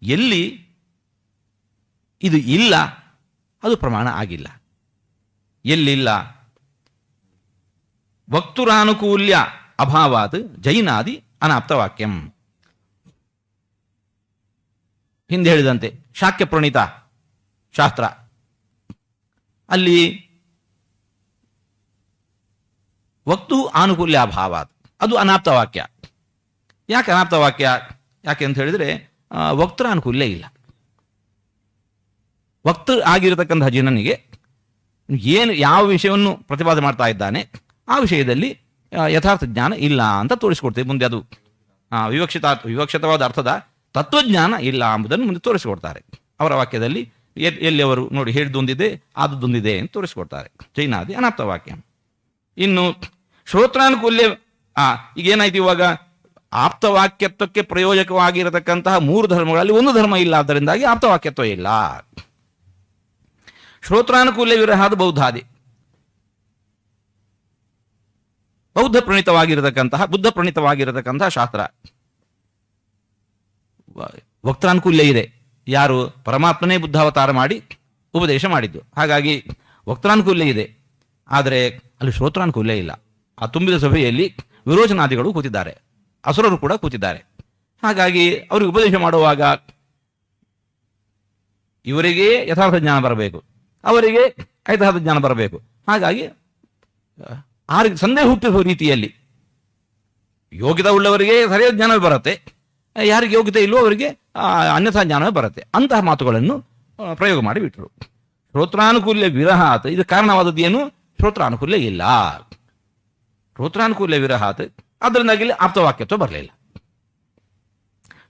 ಎಲ್ಲಿ ಇದು ಇಲ್ಲ ಅದು ಪ್ರಮಾಣ ಆಗಿಲ್ಲ. ಎಲ್ಲಿಲ್ಲ, ವಕ್ತುರಾನುಕೂಲ್ಯ ಅಭಾವಾತ್ ಜೈನಾದಿ ಅನಾಪ್ತವಾಕ್ಯಂ. ಹಿಂದೆ ಹೇಳಿದಂತೆ ಶಾಕ್ಯ ಪ್ರಣೀತ ಶಾಸ್ತ್ರ, ಅಲ್ಲಿ ವಕ್ತು ಆನುಕೂಲ್ಯ ಅಭಾವಾತ್ ಅದು ಅನಾಪ್ತವಾಕ್ಯ. ಯಾಕೆ ಅನಾಪ್ತವಾಕ್ಯ? ಯಾಕೆ ಅಂತ ಹೇಳಿದರೆ ವಕ್ತರ ಅನುಕೂಲ್ಯ ಇಲ್ಲ. ವಕ್ತ ಆಗಿರತಕ್ಕಂತಹ ಜನನಿಗೆ ಯಾವ ವಿಷಯವನ್ನು ಪ್ರತಿಪಾದನೆ ಮಾಡ್ತಾ ಇದ್ದಾನೆ ಆ ವಿಷಯದಲ್ಲಿ ಯಥಾರ್ಥ ಜ್ಞಾನ ಇಲ್ಲ ಅಂತ ತೋರಿಸಿಕೊಡ್ತೇವೆ. ಮುಂದೆ ಅದು ವಿವಕ್ಷಿತವಾದ ಅರ್ಥದ ತತ್ವಜ್ಞಾನ ಇಲ್ಲ ಎಂಬುದನ್ನು ಮುಂದೆ ತೋರಿಸಿಕೊಡ್ತಾರೆ. ಅವರ ವಾಕ್ಯದಲ್ಲಿ ಎಲ್ಲಿ ಅವರು ನೋಡಿ ಹೇಳಿದೊಂದಿದೆ ಆದದ್ದೊಂದಿದೆ ಅಂತ ತೋರಿಸಿಕೊಡ್ತಾರೆ. ಜೈನಾದಿ ಅನಾಪ್ತವಾಕ್ಯ. ಇನ್ನು ಶ್ರೋತ್ರಾನುಕೂಲ್ಯ, ಈಗೇನಾಯ್ತು, ಇವಾಗ ಆಪ್ತವಾಕ್ಯತ್ವಕ್ಕೆ ಪ್ರಯೋಜಕವಾಗಿರತಕ್ಕಂತಹ 3 ಧರ್ಮಗಳಲ್ಲಿ ಒಂದು ಧರ್ಮ ಇಲ್ಲ, ಆದ್ದರಿಂದಾಗಿ ಆಪ್ತವಾಕ್ಯತ್ವ ಇಲ್ಲ. ಶ್ರೋತ್ರಾನುಕೂಲ್ಯ ವಿರಹಾದ ಬೌದ್ಧಾದಿ, ಬುದ್ಧ ಪ್ರಣೀತವಾಗಿರತಕ್ಕಂತಹ ಶಾಸ್ತ್ರ. ವಕ್ತಾನುಕೂಲ್ಯ ಇದೆ, ಯಾರು ಪರಮಾತ್ಮನೇ ಬುದ್ಧಾವತಾರ ಮಾಡಿ ಉಪದೇಶ ಮಾಡಿದ್ದು, ಹಾಗಾಗಿ ವಕ್ತಾನುಕೂಲ್ಯ ಇದೆ. ಆದರೆ ಅಲ್ಲಿ ಶ್ರೋತ್ರಾನುಕೂಲ್ಯ ಇಲ್ಲ. ಆ ತುಂಬಿದ ಸಭೆಯಲ್ಲಿ ವಿರೋಚನಾದಿಗಳು ಕೂತಿದ್ದಾರೆ, ಅಸುರರು ಕೂಡ ಕೂತಿದ್ದಾರೆ. ಹಾಗಾಗಿ ಅವರಿಗೆ ಉಪದೇಶ ಮಾಡುವಾಗ ಇವರಿಗೆ ಯಥಾರ್ಥ ಜ್ಞಾನ ಬರಬೇಕು, ಅವರಿಗೆ ಯಥಾರ್ಥ ಜ್ಞಾನ ಬರಬೇಕು. ಹಾಗಾಗಿ ಸಂದೇಹ ಹುಟ್ಟಿಸುವ ರೀತಿಯಲ್ಲಿ ಯೋಗ್ಯತೆ ಉಳ್ಳವರಿಗೆ ಸರಿಯಾದ ಜ್ಞಾನವೇ ಬರುತ್ತೆ, ಯಾರಿಗೆ ಯೋಗ್ಯತೆ ಇಲ್ಲವೋ ಅವರಿಗೆ ಅನ್ಯಥಾ ಜ್ಞಾನವೇ ಬರುತ್ತೆ. ಅಂತಹ ಮಾತುಗಳನ್ನು ಪ್ರಯೋಗ ಮಾಡಿಬಿಟ್ರು. ಶ್ರೋತ್ರಾನುಕೂಲ್ಯ ವಿರಹಾತ್, ಇದು ಕಾರಣವಾದದ್ದು ಏನು? ಶ್ರೋತ್ರಾನುಕೂಲ್ಯ ಇಲ್ಲ. ಶ್ರೋತ್ರಾನುಕೂಲ್ಯ ವಿರಹಾತ್, ಅದರಿಂದಾಗಿ ಇಲ್ಲಿ ಆಪ್ತವಾಕ್ಯತ್ವ ಬರಲಿಲ್ಲ.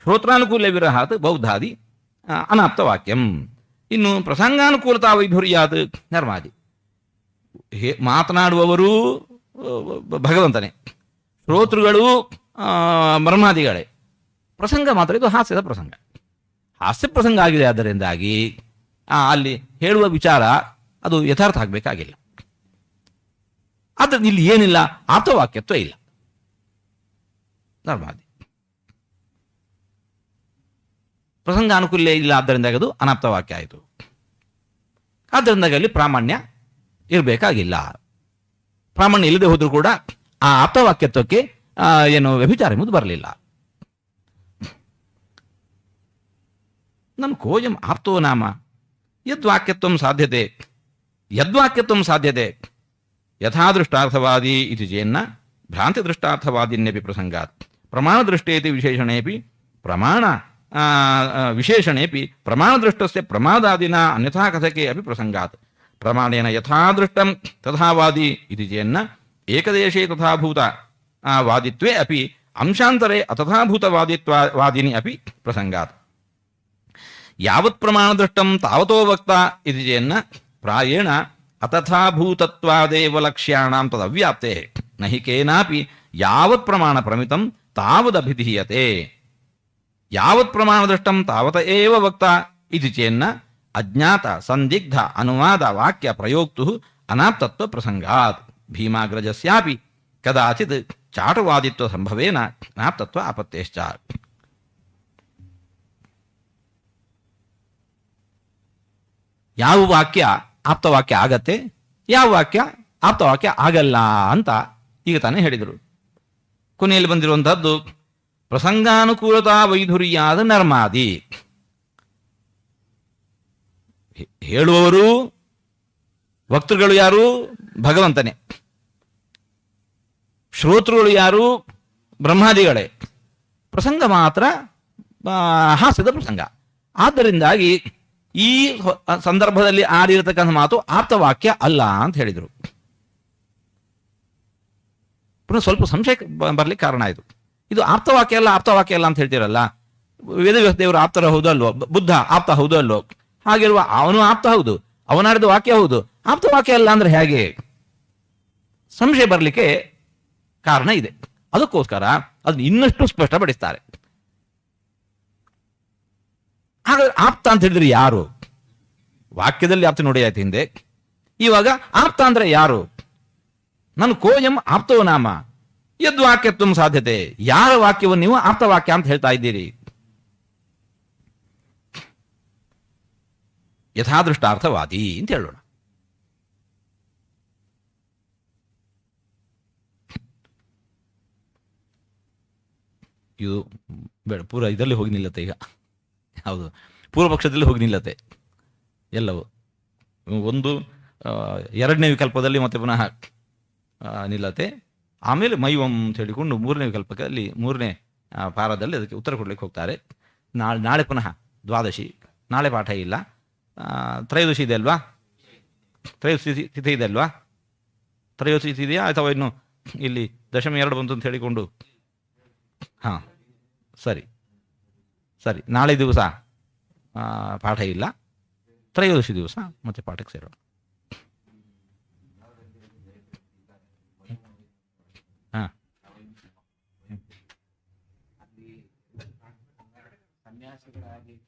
ಶ್ರೋತ್ರಾನುಕೂಲ್ಯ ವಿರಹಾತ್ ಬೌದ್ಧಾದಿ ಅನಾಪ್ತವಾಕ್ಯಂ. ಇನ್ನು ಪ್ರಸಂಗಾನುಕೂಲತಾ ವೈಧುರ್ಯಾತ್ ನರ್ಮಾದಿ, ಮಾತನಾಡುವವರು ಭಗವಂತನೇ, ಶ್ರೋತೃಗಳು ಬ್ರಹ್ಮಾದಿಗಳೇ. ಪ್ರಸಂಗ ಮಾತ್ರ ಇದು ಹಾಸ್ಯದ ಪ್ರಸಂಗ, ಹಾಸ್ಯ ಪ್ರಸಂಗ ಆಗಿದೆ. ಆದ್ದರಿಂದಾಗಿ ಅಲ್ಲಿ ಹೇಳುವ ವಿಚಾರ ಅದು ಯಥಾರ್ಥ ಆಗಬೇಕಾಗಿಲ್ಲ. ಆದರೆ ಇಲ್ಲಿ ಏನಿಲ್ಲ, ಆಪ್ತವಾಕ್ಯತ್ವ ಇಲ್ಲ. ನರ್ಮಾದಿ ಪ್ರಸಂಗ ಅನುಕೂಲ್ಯ ಇಲ್ಲ, ಆದ್ದರಿಂದಾಗಿ ಅದು ಅನಾಪ್ತವಾಕ್ಯ ಆಯಿತು. ಆದ್ದರಿಂದಾಗಿ ಅಲ್ಲಿ ಪ್ರಾಮಾಣ್ಯ ಇರಬೇಕಾಗಿಲ್ಲ. ಪ್ರಾಮಾಣ್ಯ ಇಲ್ಲದೆ ಹೋದ್ರೂ ಕೂಡ ಆ ಆಪ್ತವಾಕ್ಯತ್ವಕ್ಕೆ ಏನು ವ್ಯಭಿಚಾರ ಎಂಬುದು ಬರಲಿಲ್ಲ. ನನ್ ಕೋಯಂ ಆಪ್ತೋ ನಾಮ ಯದ್ವಾಕ್ಯತ್ವಂ ಸಾಧ್ಯತೆ ಯಥಾದೃಷ್ಟಾರ್ಥವಾದಿ ಇತಿ ಚೇನ್ನ ಭ್ರಾಂತಿ ದೃಷ್ಟಾರ್ಥವಾದಿನ್ಯಪಿ ಪ್ರಸಂಗಾತ್ ಪ್ರಮಾಣದೃಷ್ಟೇತಿ ವಿಶೇಷಣೇಪಿ ವಿಶೇಷಣೇಪಿ ಪ್ರಮಾಣದೃಷ್ಟಸ್ಯ ಪ್ರಮಾದಾದಿನ ಅನ್ಯಥಾ ಕಥಕೆ ಅಪಿ ಪ್ರಸಂಗಾತ್ ಪ್ರಮಾಣೇನ ಯಥಾದೃಷ್ಟಂ ತಥಾವಾದಿ ಇತಿ ಚೇನ್ನ ಏಕದೇಶೇ ತಥಾಭೂತ ವಾದಿತ್ವೇ ಅಪಿ ಅಂಶಾಂತರೇ ಅತಥಾಭೂತವಾದಿತ್ವಾದಿನಿ ಅಪಿ ಪ್ರಸಂಗಾತ್ ಯಾವತ್ ಪ್ರಮಾಣದೃಷ್ಟಂ ತಾವತೋ ವಕ್ತಾ ಇತಿ ಚೇನ್ನ ಪ್ರಾಯೇಣ ಅತಥಾಭೂತತ್ವಾದೇವ ಲಕ್ಷ್ಯಾಣಾಂ ತದವ್ಯಾಪ್ತೆ ನಹಿ ಕೇನಾಪಿ ಯಾವತ್ ಪ್ರಮಾಣ ಪ್ರಮಿತಂ ತಾವದಭಿಧೀಯತೆ ಯಾವತ್ ಪ್ರಮಾಣದೃಷ್ಟಂ ತಾವತ ಏವ ವಕ್ತಾ ಇತಿ ಚೇನ್ನ ಅಜ್ಞಾತ ಸಂದಿಗ್ಧ ಅನುವಾದ ವಾಕ್ಯ ಪ್ರಯೋಕ್ತು ಅನಾಪ್ತತ್ವ ಪ್ರಸಂಗಾತ್ ಭೀಮಾಗ್ರಜಸ್ಯಾಪಿ ಕದಾಚಿತ್ ಚಾಟುವಾದಿತ್ವ ಸಂಭವೇನ ಅನಾಪ್ತತ್ವ ಆಪತ್ತೇಶ್ಚ. ಯಾವ ವಾಕ್ಯ ಆಪ್ತವಾಕ್ಯ ಆಗತ್ತೆ, ಯಾವ ವಾಕ್ಯ ಆಪ್ತವಾಕ್ಯ ಆಗಲ್ಲ ಅಂತ ಈಗ ತಾನೇ ಹೇಳಿದರು. ಕೊನೆಯಲ್ಲಿ ಬಂದಿರುವಂತಹದ್ದು ಪ್ರಸಂಗಾನುಕೂಲತಾ ವೈಧುರ್ಯಾದ ನರ್ಮಾದಿ. ಹೇಳುವವರು ವಕ್ತೃಗಳು ಯಾರು? ಭಗವಂತನೇ. ಶ್ರೋತೃಗಳು ಯಾರು? ಬ್ರಹ್ಮಾದಿಗಳೇ. ಪ್ರಸಂಗ ಮಾತ್ರ ಹಾಸ್ಯದ ಪ್ರಸಂಗ. ಆದ್ದರಿಂದಾಗಿ ಈ ಸಂದರ್ಭದಲ್ಲಿ ಆಡಿರತಕ್ಕಂಥ ಮಾತು ಆಪ್ತವಾಕ್ಯ ಅಲ್ಲ ಅಂತ ಹೇಳಿದರು. ಪುನಃ ಸ್ವಲ್ಪ ಸಂಶಯ ಬರ್ಲಿಕ್ಕೆ ಕಾರಣ ಆಯಿತು. ಇದು ಆಪ್ತವಾಕ್ಯ ಅಲ್ಲ, ಆಪ್ತವಾಕ್ಯ ಅಲ್ಲ ಅಂತ ಹೇಳ್ತೀರಲ್ಲ, ವೇದವ್ಯಾಸ ದೇವರು ಆಪ್ತರ ಹೌದು ಅಲ್ವೋ, ಬುದ್ಧ ಆಪ್ತ ಹೌದು ಅಲ್ವೋ, ಹಾಗಿರುವ ಅವನು ಆಪ್ತ ಹೌದು, ಅವನಾಡಿದ ವಾಕ್ಯ ಹೌದು, ಆಪ್ತವಾಕ್ಯ ಅಲ್ಲ ಅಂದ್ರೆ ಹೇಗೆ? ಸಂಶಯ ಬರಲಿಕ್ಕೆ ಕಾರಣ ಇದೆ. ಅದಕ್ಕೋಸ್ಕರ ಅದನ್ನ ಇನ್ನಷ್ಟು ಸ್ಪಷ್ಟಪಡಿಸ್ತಾರೆ. ಹಾಗಾದ್ರೆ ಆಪ್ತ ಅಂತ ಹೇಳಿದ್ರೆ ಯಾರು? ವಾಕ್ಯದಲ್ಲಿ ಆಪ್ತ ನೋಡಿ ಆಯ್ತು ಹಿಂದೆ. ಇವಾಗ ಆಪ್ತ ಅಂದ್ರೆ ಯಾರು? ನಾನು ಕೋಯಂ ಆಪ್ತವ ನಾಮ ಯದ್ವಾಕ್ಯತ್ವ ಸಾಧ್ಯತೆ. ಯಾರ ವಾಕ್ಯವನ್ನು ನೀವು ಆಪ್ತವಾಕ್ಯ ಅಂತ ಹೇಳ್ತಾ ಇದ್ದೀರಿ? ಯಥಾದೃಷ್ಟಾರ್ಥವಾದಿ ಅಂತ ಹೇಳೋಣ. ಇದು ಬೇಡ, ಪೂರ ಇದರಲ್ಲಿ ಹೋಗಿ ನಿಲ್ಲತ್ತೆ. ಈಗ ಹೌದು, ಪೂರ್ವ ಪಕ್ಷದಲ್ಲಿ ಹೋಗಿ ನಿಲ್ಲತ್ತೆ ಎಲ್ಲವೂ. ಒಂದು ಎರಡನೇ ವಿಕಲ್ಪದಲ್ಲಿ ಮತ್ತೆ ಪುನಃ ನಿಲ್ಲತ್ತೆ. ಆಮೇಲೆ ಮೈವಂ ಅಂತ ಹೇಳಿಕೊಂಡು ಮೂರನೇ ವಿಕಲ್ಪದಲ್ಲಿ, ಮೂರನೇ ಪಾರದಲ್ಲಿ ಅದಕ್ಕೆ ಉತ್ತರ ಕೊಡ್ಲಿಕ್ಕೆ ಹೋಗ್ತಾರೆ. ನಾಳೆ ಪುನಃ ದ್ವಾದಶಿ, ನಾಳೆ ಪಾಠ ಇಲ್ಲ. ತ್ರಯೋದಶಿ ಇದೆ ಅಲ್ವಾ? ತ್ರಯೋದಶಿ ತಿಥಿ ಇದೆ ಅಲ್ವಾ? ತ್ರಯೋದಶಿ ತಿಥಿ ಇದೆಯಾ ಅಥವಾ ಇನ್ನು ಇಲ್ಲಿ ದಶಮಿ 2 ಬಂತು ಅಂತ ಹೇಳಿಕೊಂಡು? ಹಾಂ, ಸರಿ ಸರಿ, ನಾಳೆ ದಿವಸ ಪಾಠ ಇಲ್ಲ, ತ್ರಯೋದಶಿ ದಿವಸ ಮತ್ತೆ ಪಾಠಕ್ಕೆ ಸೇರೋಣ. ಹಾಂ.